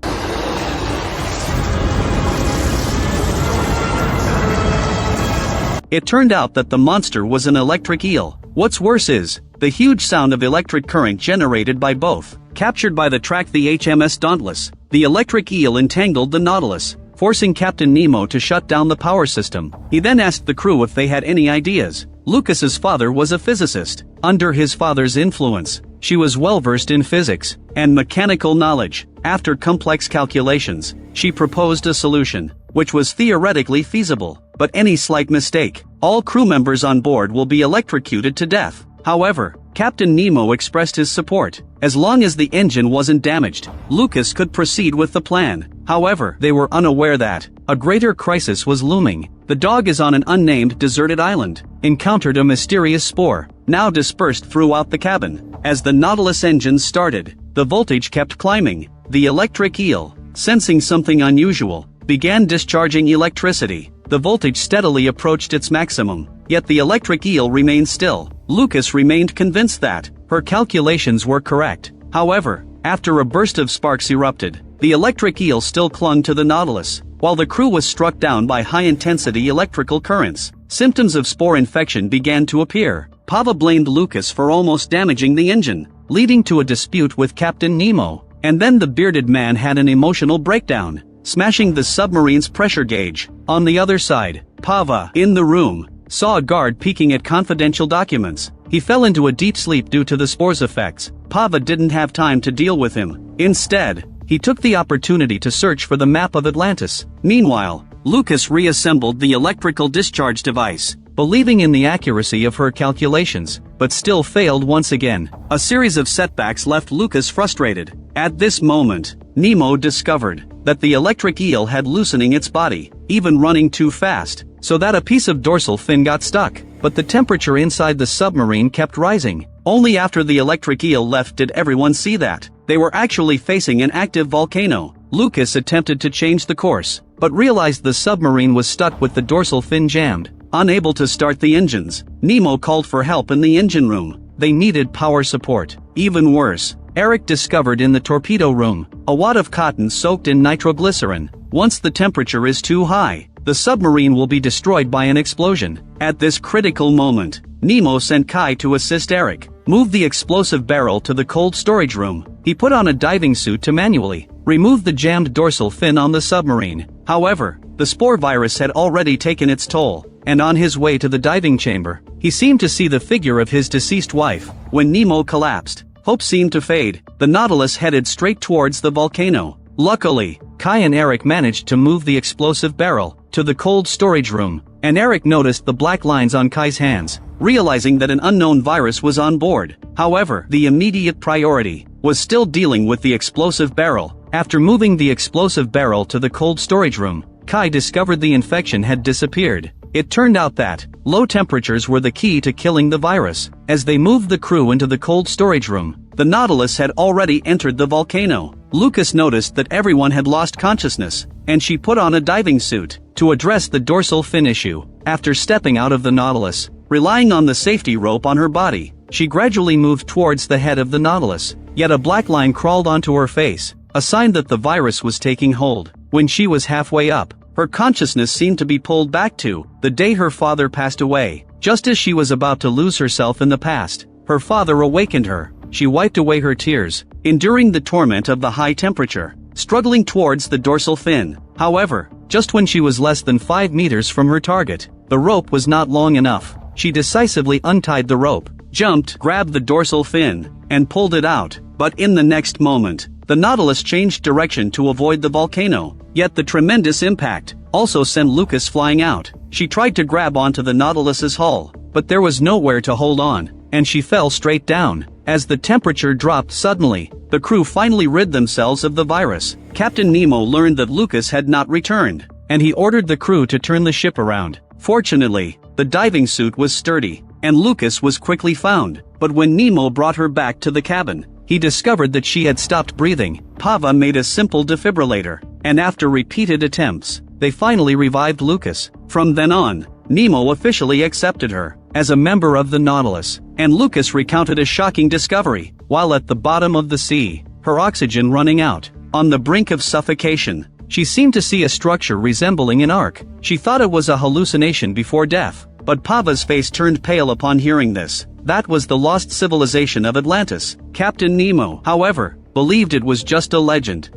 It turned out that the monster was an electric eel. What's worse is, the huge sound of electric current generated by both, captured by the track the HMS Dauntless. The electric eel entangled the Nautilus, forcing Captain Nemo to shut down the power system. He then asked the crew if they had any ideas. Lucas's father was a physicist. Under his father's influence, she was well-versed in physics and mechanical knowledge. After complex calculations, she proposed a solution, which was theoretically feasible. But any slight mistake, all crew members on board will be electrocuted to death. However, Captain Nemo expressed his support. As long as the engine wasn't damaged, Lucas could proceed with the plan. However, they were unaware that a greater crisis was looming. The dog is on an unnamed deserted island, encountered a mysterious spore, now dispersed throughout the cabin. As the Nautilus engines started, the voltage kept climbing. The electric eel, sensing something unusual, began discharging electricity. The voltage steadily approached its maximum, yet the electric eel remained still. Lucas remained convinced that her calculations were correct. However, after a burst of sparks erupted, the electric eel still clung to the Nautilus, while the crew was struck down by high-intensity electrical currents. Symptoms of spore infection began to appear. Paba blamed Lucas for almost damaging the engine, leading to a dispute with Captain Nemo. And then the bearded man had an emotional breakdown, smashing the submarine's pressure gauge. On the other side, Paba, in the room, saw a guard peeking at confidential documents. He fell into a deep sleep due to the spore's effects. Paba didn't have time to deal with him. Instead, he took the opportunity to search for the map of Atlantis. Meanwhile, Lucas reassembled the electrical discharge device, believing in the accuracy of her calculations, but still failed once again. A series of setbacks left Lucas frustrated. At this moment, Nemo discovered that the electric eel had loosening its body, even running too fast, so that a piece of dorsal fin got stuck. But the temperature inside the submarine kept rising. Only after the electric eel left did everyone see that they were actually facing an active volcano. Lucas attempted to change the course, but realized the submarine was stuck with the dorsal fin jammed. Unable to start the engines, Nemo called for help in the engine room. They needed power support. Even worse, Eric discovered in the torpedo room a wad of cotton soaked in nitroglycerin. Once the temperature is too high, the submarine will be destroyed by an explosion. At this critical moment, Nemo sent Kai to assist Eric move the explosive barrel to the cold storage room. He put on a diving suit to manually remove the jammed dorsal fin on the submarine. However, the spore virus had already taken its toll, and on his way to the diving chamber, he seemed to see the figure of his deceased wife. When Nemo collapsed, hope seemed to fade. The Nautilus headed straight towards the volcano. Luckily, Kai and Eric managed to move the explosive barrel to the cold storage room, and Eric noticed the black lines on Kai's hands, realizing that an unknown virus was on board. However, the immediate priority was still dealing with the explosive barrel. After moving the explosive barrel to the cold storage room, Kai discovered the infection had disappeared. It turned out that low temperatures were the key to killing the virus. As they moved the crew into the cold storage room, the Nautilus had already entered the volcano. Lucas noticed that everyone had lost consciousness, and she put on a diving suit to address the dorsal fin issue. After stepping out of the Nautilus, relying on the safety rope on her body, she gradually moved towards the head of the Nautilus. Yet a black line crawled onto her face, a sign that the virus was taking hold. When she was halfway up, her consciousness seemed to be pulled back to the day her father passed away. Just as she was about to lose herself in the past, her father awakened her. She wiped away her tears, enduring the torment of the high temperature, struggling towards the dorsal fin. However, just when she was less than 5 meters from her target, the rope was not long enough. She decisively untied the rope, jumped, grabbed the dorsal fin, and pulled it out. But in the next moment, the Nautilus changed direction to avoid the volcano. Yet the tremendous impact also sent Lucas flying out. She tried to grab onto the Nautilus's hull, but there was nowhere to hold on, and she fell straight down. As the temperature dropped suddenly, the crew finally rid themselves of the virus. Captain Nemo learned that Lucas had not returned, and he ordered the crew to turn the ship around. Fortunately, the diving suit was sturdy, and Lucas was quickly found. But when Nemo brought her back to the cabin, he discovered that she had stopped breathing. Paba made a simple defibrillator, and after repeated attempts, they finally revived Lucas. From then on, Nemo officially accepted her as a member of the Nautilus, and Lucas recounted a shocking discovery. While at the bottom of the sea, her oxygen running out, on the brink of suffocation, she seemed to see a structure resembling an ark. She thought it was a hallucination before death, but Paba's face turned pale upon hearing this. That was the lost civilization of Atlantis. Captain Nemo, however, believed it was just a legend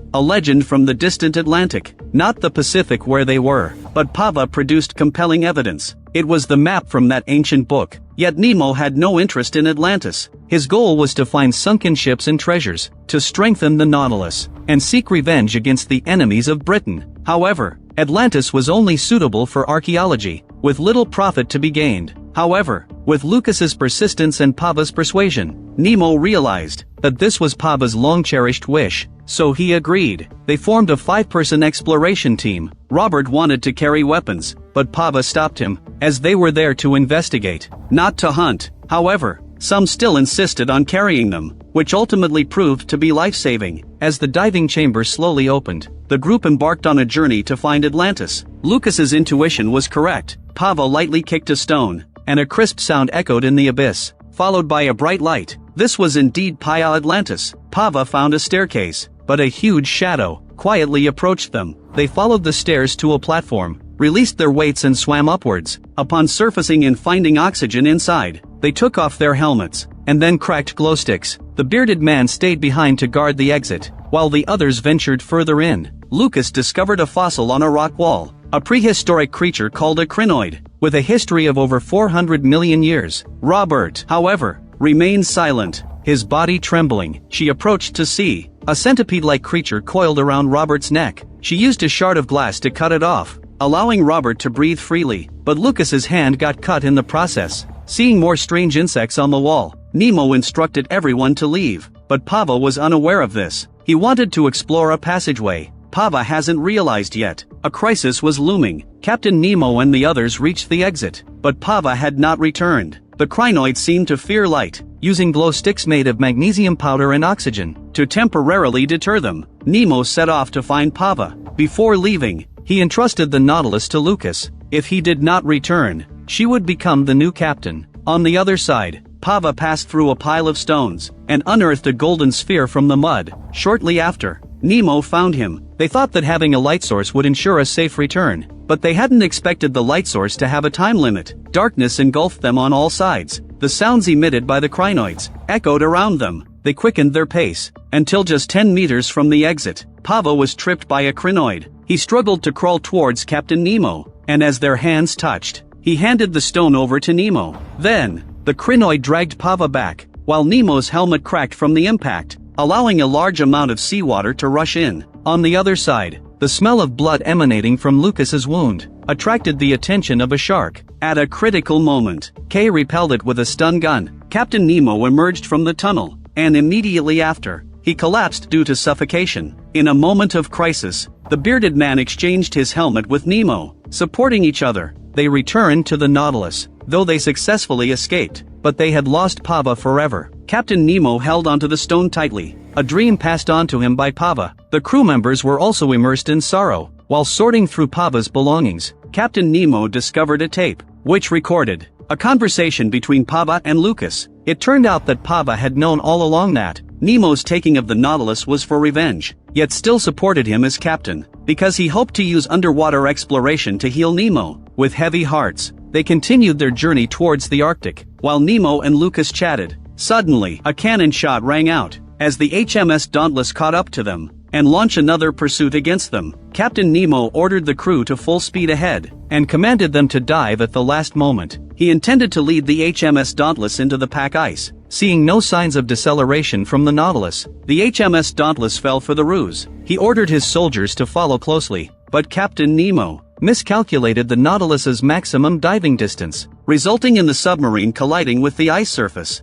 from the distant Atlantic, not the Pacific where they were. But Paba produced compelling evidence. It was the map from that ancient book. Yet Nemo had no interest in Atlantis. His goal was to find sunken ships and treasures, to strengthen the Nautilus, and seek revenge against the enemies of Britain. However, Atlantis was only suitable for archaeology, with little profit to be gained. However, with Lucas's persistence and Paba's persuasion, Nemo realized that this was Paba's long-cherished wish, so he agreed. They formed a 5-person exploration team. Robert wanted to carry weapons, but Paba stopped him, as they were there to investigate, not to hunt. However, some still insisted on carrying them. which ultimately proved to be life-saving. As the diving chamber slowly opened, the group embarked on a journey to find Atlantis. Lucas's intuition was correct. Paba lightly kicked a stone, and a crisp sound echoed in the abyss, followed by a bright light. This was indeed Paya Atlantis. Pava found a staircase, but a huge shadow quietly approached them. They followed the stairs to a platform, released their weights and swam upwards. Upon surfacing and finding oxygen inside, they took off their helmets, and then cracked glow sticks. The bearded man stayed behind to guard the exit, while the others ventured further in. Lucas discovered a fossil on a rock wall, a prehistoric creature called a crinoid, with a history of over 400 million years. Robert, however, remained silent, his body trembling. She approached to see. A centipede-like creature coiled around Robert's neck. She used a shard of glass to cut it off, allowing Robert to breathe freely, but Lucas's hand got cut in the process. Seeing more strange insects on the wall, Nemo instructed everyone to leave, but Pava was unaware of this. He wanted to explore a passageway. Pava hasn't realized yet. A crisis was looming. Captain Nemo and the others reached the exit, but Pava had not returned. The crinoid seemed to fear light, using glow sticks made of magnesium powder and oxygen to temporarily deter them. Nemo set off to find Pava. Before leaving, he entrusted the Nautilus to Lucas. If he did not return, she would become the new captain. On the other side, Pava passed through a pile of stones and unearthed a golden sphere from the mud. Shortly after, Nemo found him. They thought that having a light source would ensure a safe return, but they hadn't expected the light source to have a time limit. Darkness engulfed them on all sides. The sounds emitted by the crinoids echoed around them. They quickened their pace, until just 10 meters from the exit, Pava was tripped by a crinoid. He struggled to crawl towards Captain Nemo, and as their hands touched, he handed the stone over to Nemo. Then, the crinoid dragged Pava back, while Nemo's helmet cracked from the impact, allowing a large amount of seawater to rush in. On the other side, the smell of blood emanating from Lucas's wound attracted the attention of a shark. At a critical moment, Kay repelled it with a stun gun. Captain Nemo emerged from the tunnel, and immediately after, he collapsed due to suffocation. In a moment of crisis, the bearded man exchanged his helmet with Nemo. Supporting each other, they returned to the Nautilus, though they successfully escaped, but they had lost Pava forever. Captain Nemo held onto the stone tightly, a dream passed on to him by Pava. The crew members were also immersed in sorrow. While sorting through Pava's belongings, Captain Nemo discovered a tape, which recorded a conversation between Pava and Lucas. It turned out that Pava had known all along that Nemo's taking of the Nautilus was for revenge, yet still supported him as captain, because he hoped to use underwater exploration to heal Nemo. With heavy hearts, they continued their journey towards the Arctic, while Nemo and Lucas chatted. Suddenly, a cannon shot rang out, as the HMS Dauntless caught up to them, and launched another pursuit against them. Captain Nemo ordered the crew to full speed ahead, and commanded them to dive at the last moment. He intended to lead the HMS Dauntless into the pack ice. Seeing no signs of deceleration from the Nautilus, the HMS Dauntless fell for the ruse. He ordered his soldiers to follow closely, but Captain Nemo miscalculated the Nautilus's maximum diving distance, resulting in the submarine colliding with the ice surface.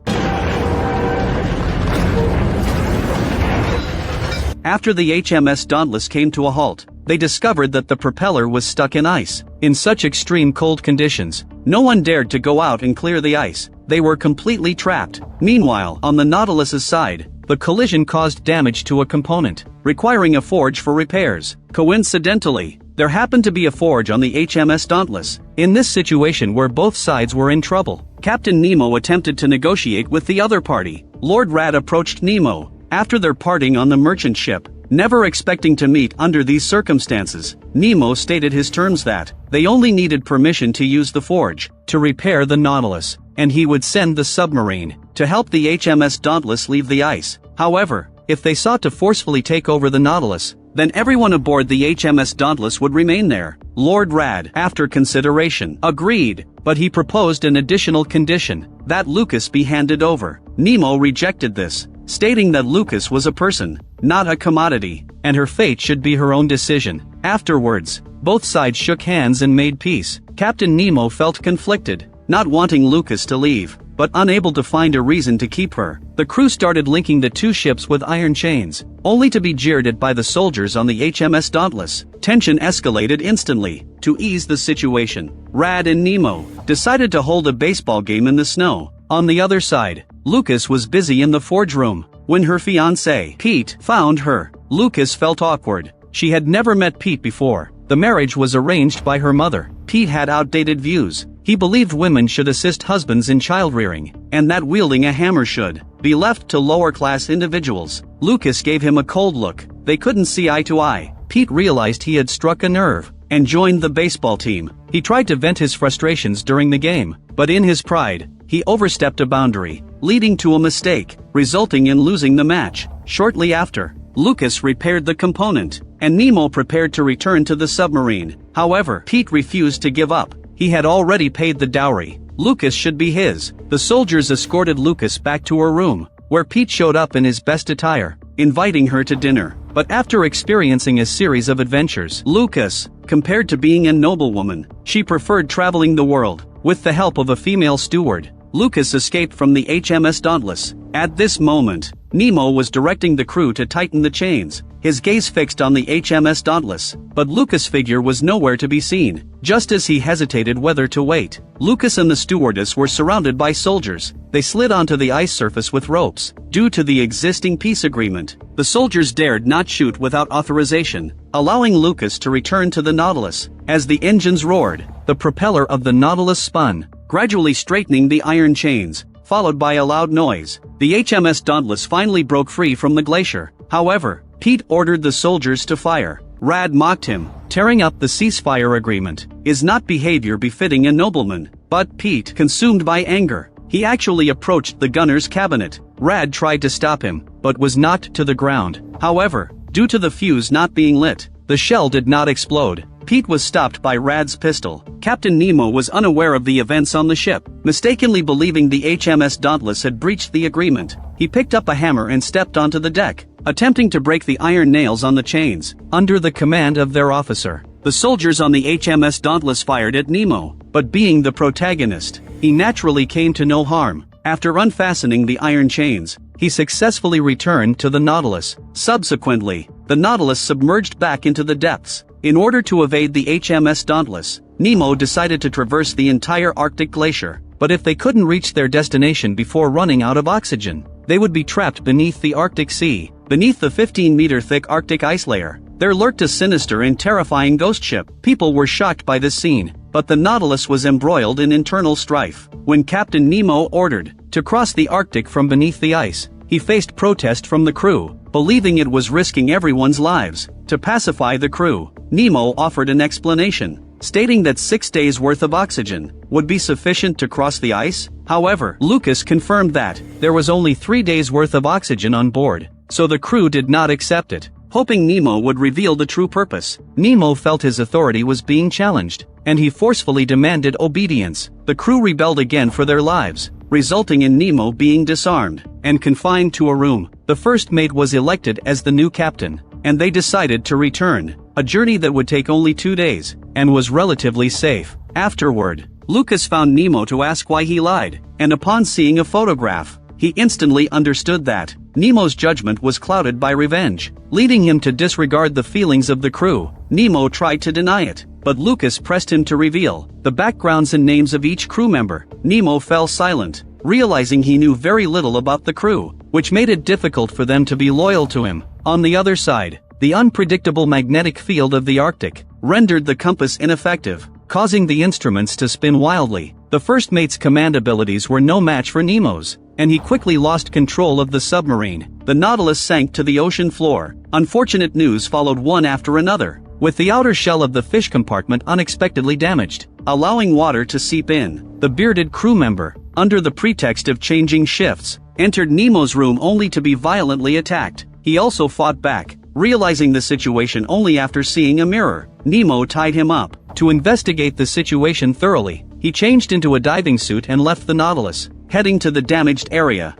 After the HMS Dauntless came to a halt, they discovered that the propeller was stuck in ice. In such extreme cold conditions, no one dared to go out and clear the ice. They were completely trapped. Meanwhile, on the Nautilus's side, the collision caused damage to a component, requiring a forge for repairs. Coincidentally, there happened to be a forge on the HMS Dauntless. In this situation where both sides were in trouble, Captain Nemo attempted to negotiate with the other party. Lord Rad approached Nemo after their parting on the merchant ship. Never expecting to meet under these circumstances, Nemo stated his terms that they only needed permission to use the forge to repair the Nautilus, and he would send the submarine to help the HMS Dauntless leave the ice. However, if they sought to forcefully take over the Nautilus, then everyone aboard the HMS Dauntless would remain there. Lord Rad, after consideration, agreed, but he proposed an additional condition, that Lucas be handed over. Nemo rejected this, stating that Lucas was a person, not a commodity, and her fate should be her own decision. Afterwards, both sides shook hands and made peace. Captain Nemo felt conflicted, not wanting Lucas to leave, but unable to find a reason to keep her. The crew started linking the two ships with iron chains, only to be jeered at by the soldiers on the HMS Dauntless. Tension escalated instantly. To ease the situation, Rad and Nemo decided to hold a baseball game in the snow. On the other side, Lucas was busy in the forge room, when her fiancé, Pete, found her. Lucas felt awkward. She had never met Pete before. The marriage was arranged by her mother. Pete had outdated views. He believed women should assist husbands in child-rearing, and that wielding a hammer should be left to lower-class individuals. Lucas gave him a cold look. They couldn't see eye to eye. Pete realized he had struck a nerve and joined the baseball team. He tried to vent his frustrations during the game, but in his pride, he overstepped a boundary, leading to a mistake, resulting in losing the match. Shortly after, Lucas repaired the component, and Nemo prepared to return to the submarine. However, Pete refused to give up. He had already paid the dowry. Lucas should be his. The soldiers escorted Lucas back to her room, where Pete showed up in his best attire, inviting her to dinner. But after experiencing a series of adventures, Lucas, compared to being a noblewoman, she preferred traveling the world. With the help of a female steward, Lucas escaped from the HMS Dauntless. At this moment, Nemo was directing the crew to tighten the chains, his gaze fixed on the HMS Dauntless, but Lucas' figure was nowhere to be seen. Just as he hesitated whether to wait, Lucas and the stewardess were surrounded by soldiers. They slid onto the ice surface with ropes. Due to the existing peace agreement, the soldiers dared not shoot without authorization, allowing Lucas to return to the Nautilus. As the engines roared, the propeller of the Nautilus spun, gradually straightening the iron chains, followed by a loud noise. The HMS Dauntless finally broke free from the glacier. However, Pete ordered the soldiers to fire. Rad mocked him. Tearing up the ceasefire agreement is not behavior befitting a nobleman. But Pete, consumed by anger, he actually approached the gunner's cabinet. Rad tried to stop him, but was knocked to the ground. However, due to the fuse not being lit, the shell did not explode. Pete was stopped by Rad's pistol. Captain Nemo was unaware of the events on the ship, mistakenly believing the HMS Dauntless had breached the agreement. He picked up a hammer and stepped onto the deck, attempting to break the iron nails on the chains. Under the command of their officer, the soldiers on the HMS Dauntless fired at Nemo, but being the protagonist, he naturally came to no harm. After unfastening the iron chains, he successfully returned to the Nautilus. Subsequently, the Nautilus submerged back into the depths. In order to evade the HMS Dauntless, Nemo decided to traverse the entire Arctic glacier. But if they couldn't reach their destination before running out of oxygen, they would be trapped beneath the Arctic Sea. Beneath the 15-meter-thick Arctic ice layer, there lurked a sinister and terrifying ghost ship. People were shocked by this scene, but the Nautilus was embroiled in internal strife. When Captain Nemo ordered to cross the Arctic from beneath the ice, he faced protest from the crew, believing it was risking everyone's lives. To pacify the crew, Nemo offered an explanation, stating that 6 days' worth of oxygen would be sufficient to cross the ice. However, Lucas confirmed that there was only 3 days' worth of oxygen on board, so the crew did not accept it. Hoping Nemo would reveal the true purpose, Nemo felt his authority was being challenged, and he forcefully demanded obedience. The crew rebelled again for their lives, resulting in Nemo being disarmed and confined to a room. The first mate was elected as the new captain, and they decided to return, a journey that would take only 2 days, and was relatively safe. Afterward, Lucas found Nemo to ask why he lied, and upon seeing a photograph, he instantly understood that Nemo's judgment was clouded by revenge, leading him to disregard the feelings of the crew. Nemo tried to deny it, but Lucas pressed him to reveal the backgrounds and names of each crew member. Nemo fell silent, realizing he knew very little about the crew, which made it difficult for them to be loyal to him. On the other side, the unpredictable magnetic field of the Arctic rendered the compass ineffective, causing the instruments to spin wildly. The first mate's command abilities were no match for Nemo's, and he quickly lost control of the submarine. The Nautilus sank to the ocean floor. Unfortunate news followed one after another, with the outer shell of the fish compartment unexpectedly damaged, allowing water to seep in. The bearded crew member, under the pretext of changing shifts, entered Nemo's room only to be violently attacked. He also fought back, realizing the situation only after seeing a mirror. Nemo tied him up. To investigate the situation thoroughly, he changed into a diving suit and left the Nautilus, heading to the damaged area.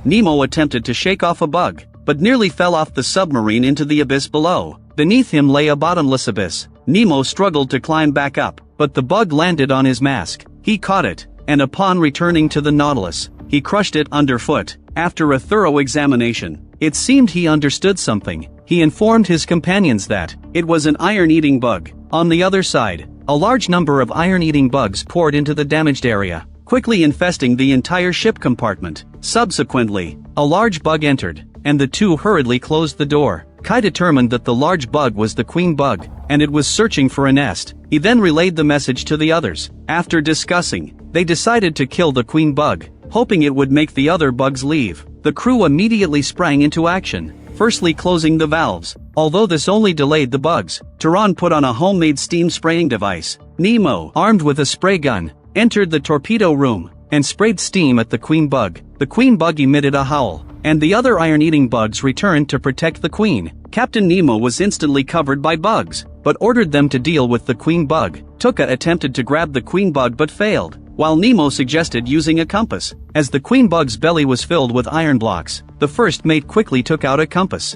Nemo attempted to shake off a bug, but nearly fell off the submarine into the abyss below. Beneath him lay a bottomless abyss. Nemo struggled to climb back up, but the bug landed on his mask. He caught it, and upon returning to the Nautilus, he crushed it underfoot. After a thorough examination, it seemed he understood something. He informed his companions that it was an iron-eating bug. On the other side, a large number of iron-eating bugs poured into the damaged area, quickly infesting the entire ship compartment. Subsequently, a large bug entered, and the two hurriedly closed the door. Kai determined that the large bug was the queen bug, and it was searching for a nest. He then relayed the message to the others. After discussing, they decided to kill the queen bug, hoping it would make the other bugs leave. The crew immediately sprang into action, firstly closing the valves. Although this only delayed the bugs, Turan put on a homemade steam spraying device. Nemo, armed with a spray gun, entered the torpedo room, and sprayed steam at the queen bug. The queen bug emitted a howl, and the other iron-eating bugs returned to protect the queen. Captain Nemo was instantly covered by bugs, but ordered them to deal with the queen bug. Tuka attempted to grab the queen bug but failed, while Nemo suggested using a compass. As the queen bug's belly was filled with iron blocks, the first mate quickly took out a compass.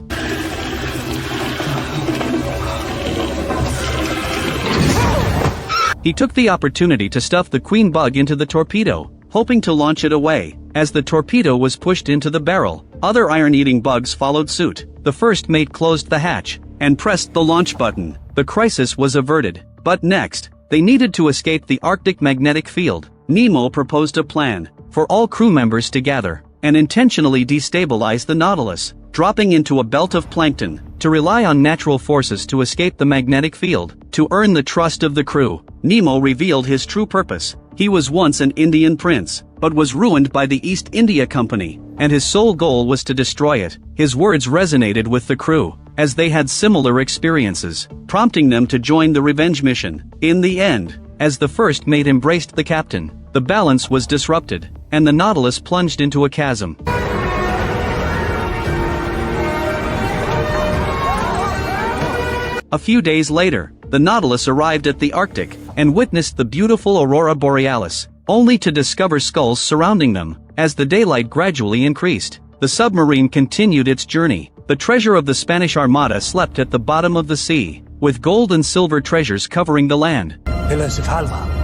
He took the opportunity to stuff the queen bug into the torpedo, hoping to launch it away. As the torpedo was pushed into the barrel, other iron-eating bugs followed suit. The first mate closed the hatch and pressed the launch button. The crisis was averted. But next, they needed to escape the Arctic magnetic field. Nemo proposed a plan for all crew members to gather and intentionally destabilize the Nautilus, dropping into a belt of plankton, to rely on natural forces to escape the magnetic field. To earn the trust of the crew, Nemo revealed his true purpose. He was once an Indian prince, but was ruined by the East India Company, and his sole goal was to destroy it. His words resonated with the crew, as they had similar experiences, prompting them to join the revenge mission. In the end, as the first mate embraced the captain, the balance was disrupted, and the Nautilus plunged into a chasm. A few days later, the Nautilus arrived at the Arctic, and witnessed the beautiful aurora borealis, only to discover skulls surrounding them. As the daylight gradually increased, the submarine continued its journey. The treasure of the Spanish Armada slept at the bottom of the sea, with gold and silver treasures covering the land. Pillars of Halva.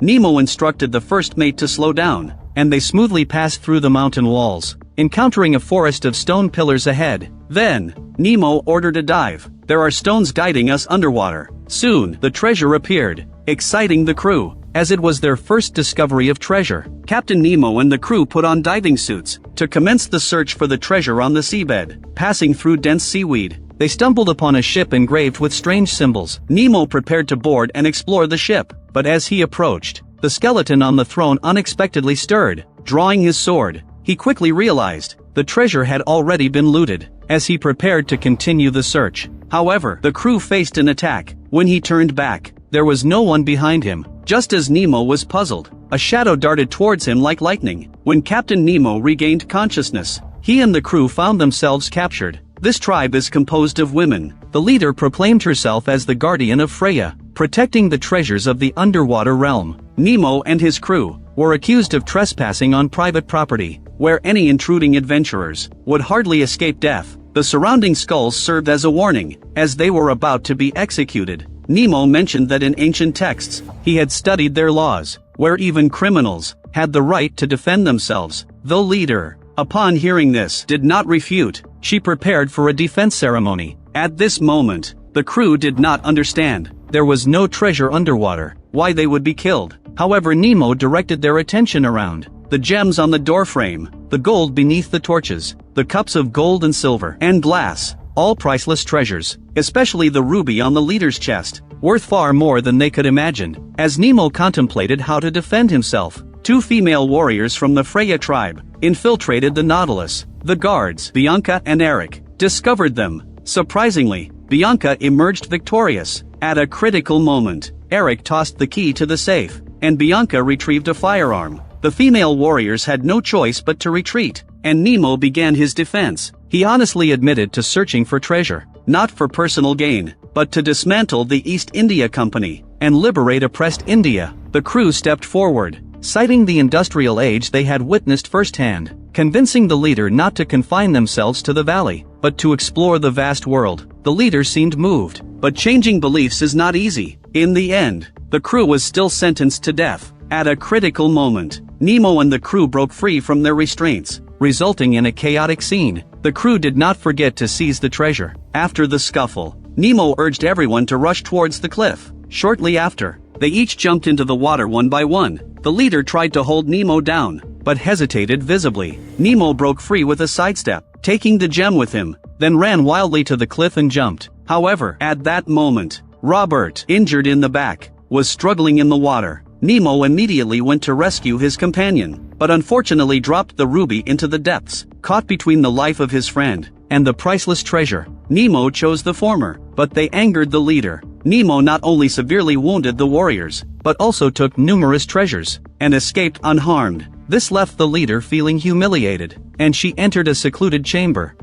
Nemo instructed the first mate to slow down, and they smoothly passed through the mountain walls, encountering a forest of stone pillars ahead. Then, Nemo ordered a dive. There are stones guiding us underwater. Soon, the treasure appeared, exciting the crew, as it was their first discovery of treasure. Captain Nemo and the crew put on diving suits to commence the search for the treasure on the seabed. Passing through dense seaweed, they stumbled upon a ship engraved with strange symbols. Nemo prepared to board and explore the ship, but as he approached, the skeleton on the throne unexpectedly stirred. Drawing his sword, he quickly realized the treasure had already been looted. As he prepared to continue the search, however, the crew faced an attack. When he turned back, there was no one behind him. Just as Nemo was puzzled, a shadow darted towards him like lightning. When Captain Nemo regained consciousness, he and the crew found themselves captured. This tribe is composed of women. The leader proclaimed herself as the guardian of Freya, protecting the treasures of the underwater realm. Nemo and his crew were accused of trespassing on private property, where any intruding adventurers would hardly escape death. The surrounding skulls served as a warning, as they were about to be executed. Nemo mentioned that in ancient texts, he had studied their laws, where even criminals had the right to defend themselves. The leader, upon hearing this, did not refute. She prepared for a defense ceremony. At this moment, the crew did not understand. There was no treasure underwater, why they would be killed. However, Nemo directed their attention around. The gems on the doorframe, the gold beneath the torches, the cups of gold and silver and glass, all priceless treasures, especially the ruby on the leader's chest, worth far more than they could imagine. As Nemo contemplated how to defend himself, two female warriors from the Freya tribe infiltrated the Nautilus. The guards, Bianca and Eric, discovered them. Surprisingly, Bianca emerged victorious. At a critical moment, Eric tossed the key to the safe, and Bianca retrieved a firearm. The female warriors had no choice but to retreat, and Nemo began his defense. He honestly admitted to searching for treasure, not for personal gain, but to dismantle the East India Company and liberate oppressed India. The crew stepped forward, citing the industrial age they had witnessed firsthand, convincing the leader not to confine themselves to the valley, but to explore the vast world. The leader seemed moved, but changing beliefs is not easy. In the end, the crew was still sentenced to death. At a critical moment, Nemo and the crew broke free from their restraints, resulting in a chaotic scene. The crew did not forget to seize the treasure. After the scuffle, Nemo urged everyone to rush towards the cliff. Shortly after, they each jumped into the water one by one. The leader tried to hold Nemo down, but hesitated visibly. Nemo broke free with a sidestep, taking the gem with him, then ran wildly to the cliff and jumped. However, at that moment, Robert, injured in the back, was struggling in the water. Nemo immediately went to rescue his companion, but unfortunately dropped the ruby into the depths, caught between the life of his friend and the priceless treasure. Nemo chose the former, but they angered the leader. Nemo not only severely wounded the warriors, but also took numerous treasures, and escaped unharmed. This left the leader feeling humiliated, and she entered a secluded chamber.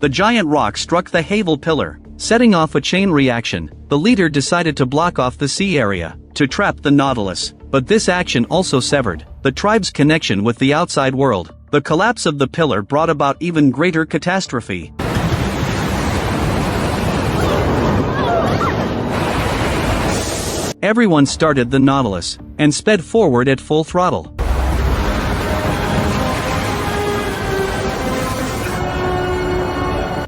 The giant rock struck the Havel pillar, setting off a chain reaction. The leader decided to block off the sea area, to trap the Nautilus, but this action also severed the tribe's connection with the outside world. The collapse of the pillar brought about even greater catastrophe. Everyone started the Nautilus, and sped forward at full throttle.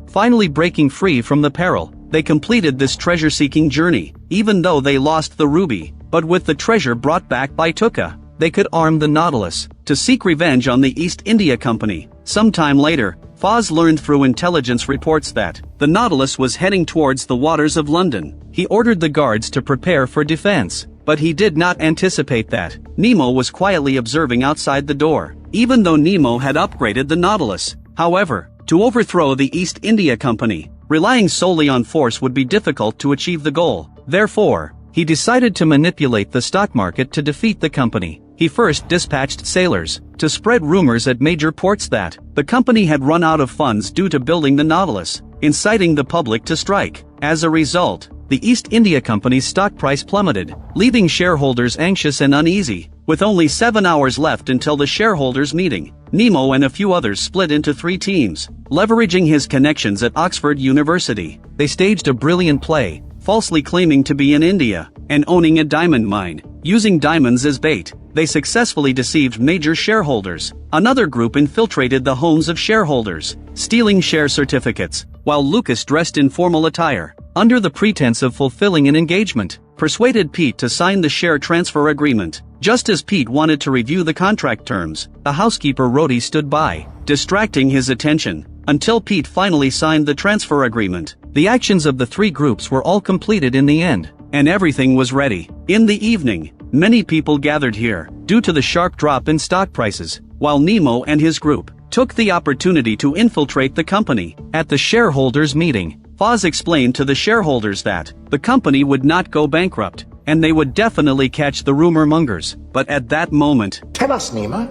Finally breaking free from the peril, they completed this treasure-seeking journey, even though they lost the ruby. But with the treasure brought back by Dacca, they could arm the Nautilus, to seek revenge on the East India Company. Sometime later, Foz learned through intelligence reports that the Nautilus was heading towards the waters of London. He ordered the guards to prepare for defense, but he did not anticipate that Nemo was quietly observing outside the door. Even though Nemo had upgraded the Nautilus, however, to overthrow the East India Company, relying solely on force would be difficult to achieve the goal. Therefore, he decided to manipulate the stock market to defeat the company. He first dispatched sailors to spread rumors at major ports that the company had run out of funds due to building the Nautilus, inciting the public to strike. As a result, the East India Company's stock price plummeted, leaving shareholders anxious and uneasy. With only 7 hours left until the shareholders' meeting, Nemo and a few others split into 3 teams. Leveraging his connections at Oxford University, they staged a brilliant play, falsely claiming to be in India and owning a diamond mine. Using diamonds as bait, they successfully deceived major shareholders. Another group infiltrated the homes of shareholders, stealing share certificates, while Lucas, dressed in formal attire, under the pretense of fulfilling an engagement, persuaded Pete to sign the share transfer agreement. Just as Pete wanted to review the contract terms, the housekeeper Rhodey stood by, distracting his attention, until Pete finally signed the transfer agreement. The actions of the 3 groups were all completed in the end, and everything was ready. In the evening, many people gathered here, due to the sharp drop in stock prices, while Nemo and his group took the opportunity to infiltrate the company. At the shareholders' meeting, Foz explained to the shareholders that the company would not go bankrupt, and they would definitely catch the rumor mongers. But at that moment, Tell us, Nemo,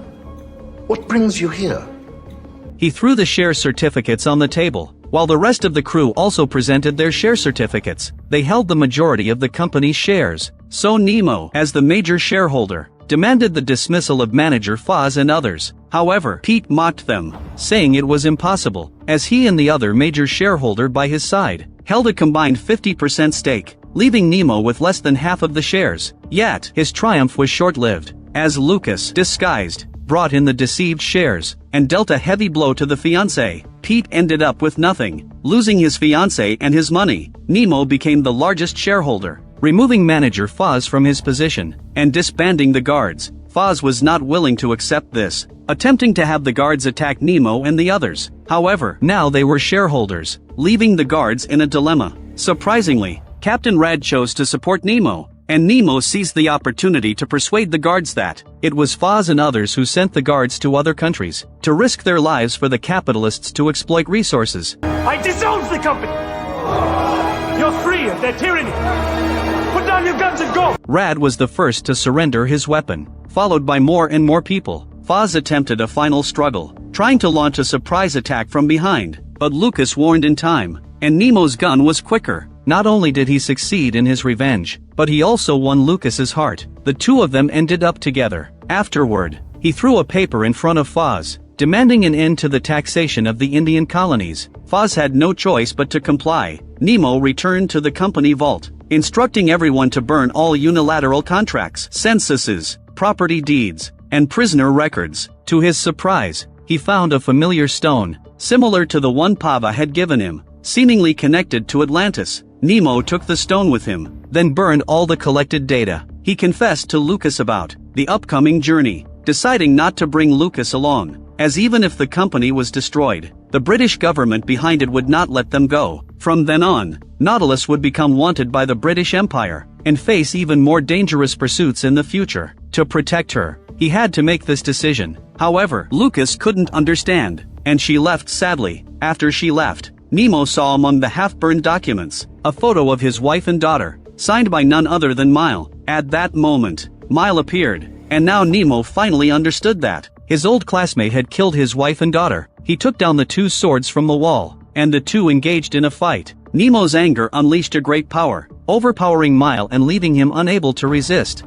what brings you here? he threw the share certificates on the table, while the rest of the crew also presented their share certificates. They held the majority of the company's shares. So Nemo, as the major shareholder, demanded the dismissal of manager Foz and others. However, Pete mocked them, saying it was impossible, as he and the other major shareholder by his side held a combined 50% stake, leaving Nemo with less than half of the shares. Yet, his triumph was short-lived, as Lucas, disguised, brought in the deceived shares, and dealt a heavy blow to the fiancé. Pete ended up with nothing, losing his fiancé and his money. Nemo became the largest shareholder, removing manager Foz from his position, and disbanding the guards. Foz was not willing to accept this, attempting to have the guards attack Nemo and the others. However, now they were shareholders, leaving the guards in a dilemma. Surprisingly, Captain Rad chose to support Nemo, and Nemo seized the opportunity to persuade the guards that it was Foz and others who sent the guards to other countries, to risk their lives for the capitalists to exploit resources. I disown the company! You're free of their tyranny! Put down your guns and go! Rad was the first to surrender his weapon, followed by more and more people. Foz attempted a final struggle, trying to launch a surprise attack from behind, but Lucas warned in time, and Nemo's gun was quicker. Not only did he succeed in his revenge, but he also won Lucas's heart. The two of them ended up together. Afterward, he threw a paper in front of Foz, demanding an end to the taxation of the Indian colonies. Foz had no choice but to comply. Nemo returned to the company vault, instructing everyone to burn all unilateral contracts, censuses, property deeds, and prisoner records. To his surprise, he found a familiar stone, similar to the one Paba had given him, seemingly connected to Atlantis. Nemo took the stone with him, then burned all the collected data. He confessed to Lucas about the upcoming journey, deciding not to bring Lucas along, as even if the company was destroyed, the British government behind it would not let them go. From then on, Nautilus would become wanted by the British Empire, and face even more dangerous pursuits in the future. To protect her, he had to make this decision. However, Lucas couldn't understand, and she left sadly. After she left, Nemo saw among the half-burned documents a photo of his wife and daughter, signed by none other than Mile. At that moment, Mile appeared, and now Nemo finally understood that his old classmate had killed his wife and daughter. He took down the two swords from the wall, and the two engaged in a fight. Nemo's anger unleashed a great power, overpowering Mile and leaving him unable to resist.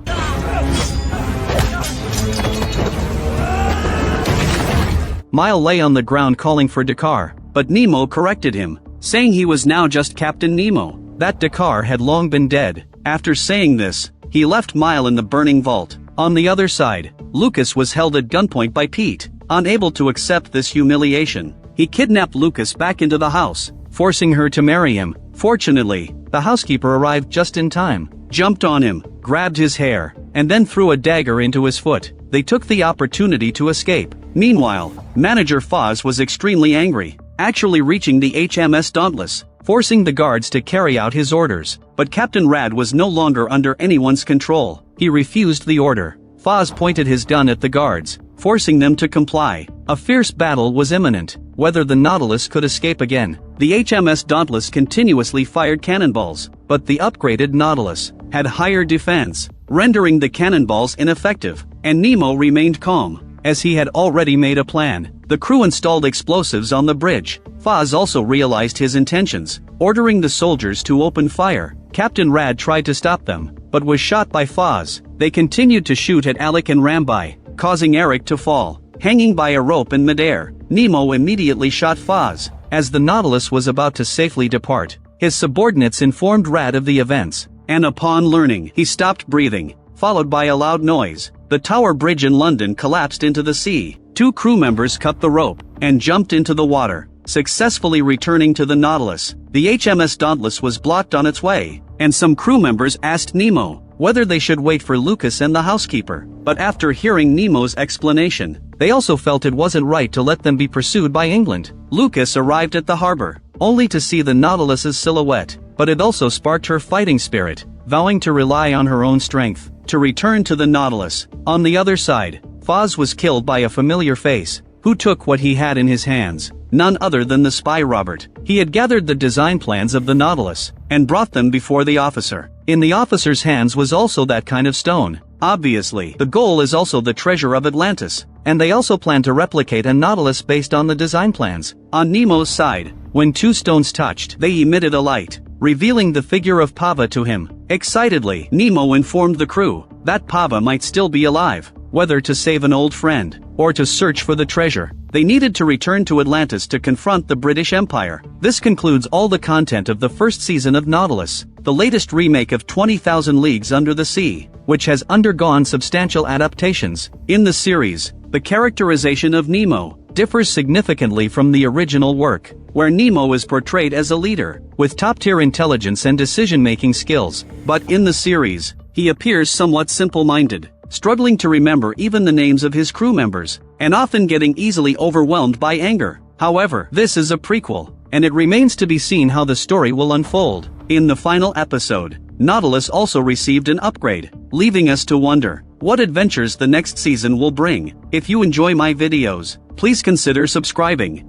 Mile lay on the ground calling for Dacca, but Nemo corrected him, saying he was now just Captain Nemo, that Dacca had long been dead. After saying this, he left Mile in the burning vault. On the other side, Lucas was held at gunpoint by Pete. Unable to accept this humiliation, he kidnapped Lucas back into the house, forcing her to marry him. Fortunately, the housekeeper arrived just in time, jumped on him, grabbed his hair, and then threw a dagger into his foot. They took the opportunity to escape. Meanwhile, Manager Foz was extremely angry, actually reaching the HMS Dauntless, forcing the guards to carry out his orders. But Captain Rad was no longer under anyone's control. He refused the order. Foz pointed his gun at the guards, forcing them to comply. A fierce battle was imminent. Whether the Nautilus could escape again. The HMS Dauntless continuously fired cannonballs, but the upgraded Nautilus had higher defense, rendering the cannonballs ineffective, and Nemo remained calm, as he had already made a plan. The crew installed explosives on the bridge. Foz also realized his intentions, ordering the soldiers to open fire. Captain Rad tried to stop them, but was shot by Foz. They continued to shoot at Alec and Rambai, causing Eric to fall, hanging by a rope in midair. Nemo immediately shot Foz. As the Nautilus was about to safely depart, his subordinates informed Rad of the events, and upon learning, he stopped breathing, followed by a loud noise. The Tower Bridge in London collapsed into the sea. Two crew members cut the rope and jumped into the water, successfully returning to the Nautilus. The HMS Dauntless was blocked on its way, and some crew members asked Nemo whether they should wait for Lucas and the housekeeper. But after hearing Nemo's explanation, they also felt it wasn't right to let them be pursued by England. Lucas arrived at the harbor, only to see the Nautilus's silhouette, but it also sparked her fighting spirit, vowing to rely on her own strength to return to the Nautilus. On the other side, Foz was killed by a familiar face, who took what he had in his hands, none other than the spy Robert. He had gathered the design plans of the Nautilus, and brought them before the officer. In the officer's hands was also that kind of stone. Obviously, the goal is also the treasure of Atlantis, and they also plan to replicate a Nautilus based on the design plans. On Nemo's side, when two stones touched, they emitted a light, revealing the figure of Paba to him. Excitedly, Nemo informed the crew that Paba might still be alive, whether to save an old friend, or to search for the treasure. They needed to return to Atlantis to confront the British Empire. This concludes all the content of the first season of Nautilus, the latest remake of 20,000 Leagues Under the Sea, which has undergone substantial adaptations. In the series, the characterization of Nemo differs significantly from the original work, where Nemo is portrayed as a leader, with top-tier intelligence and decision-making skills. But in the series, he appears somewhat simple-minded, struggling to remember even the names of his crew members, and often getting easily overwhelmed by anger. However, this is a prequel, and it remains to be seen how the story will unfold. In the final episode, Nautilus also received an upgrade, leaving us to wonder what adventures the next season will bring. If you enjoy my videos, please consider subscribing.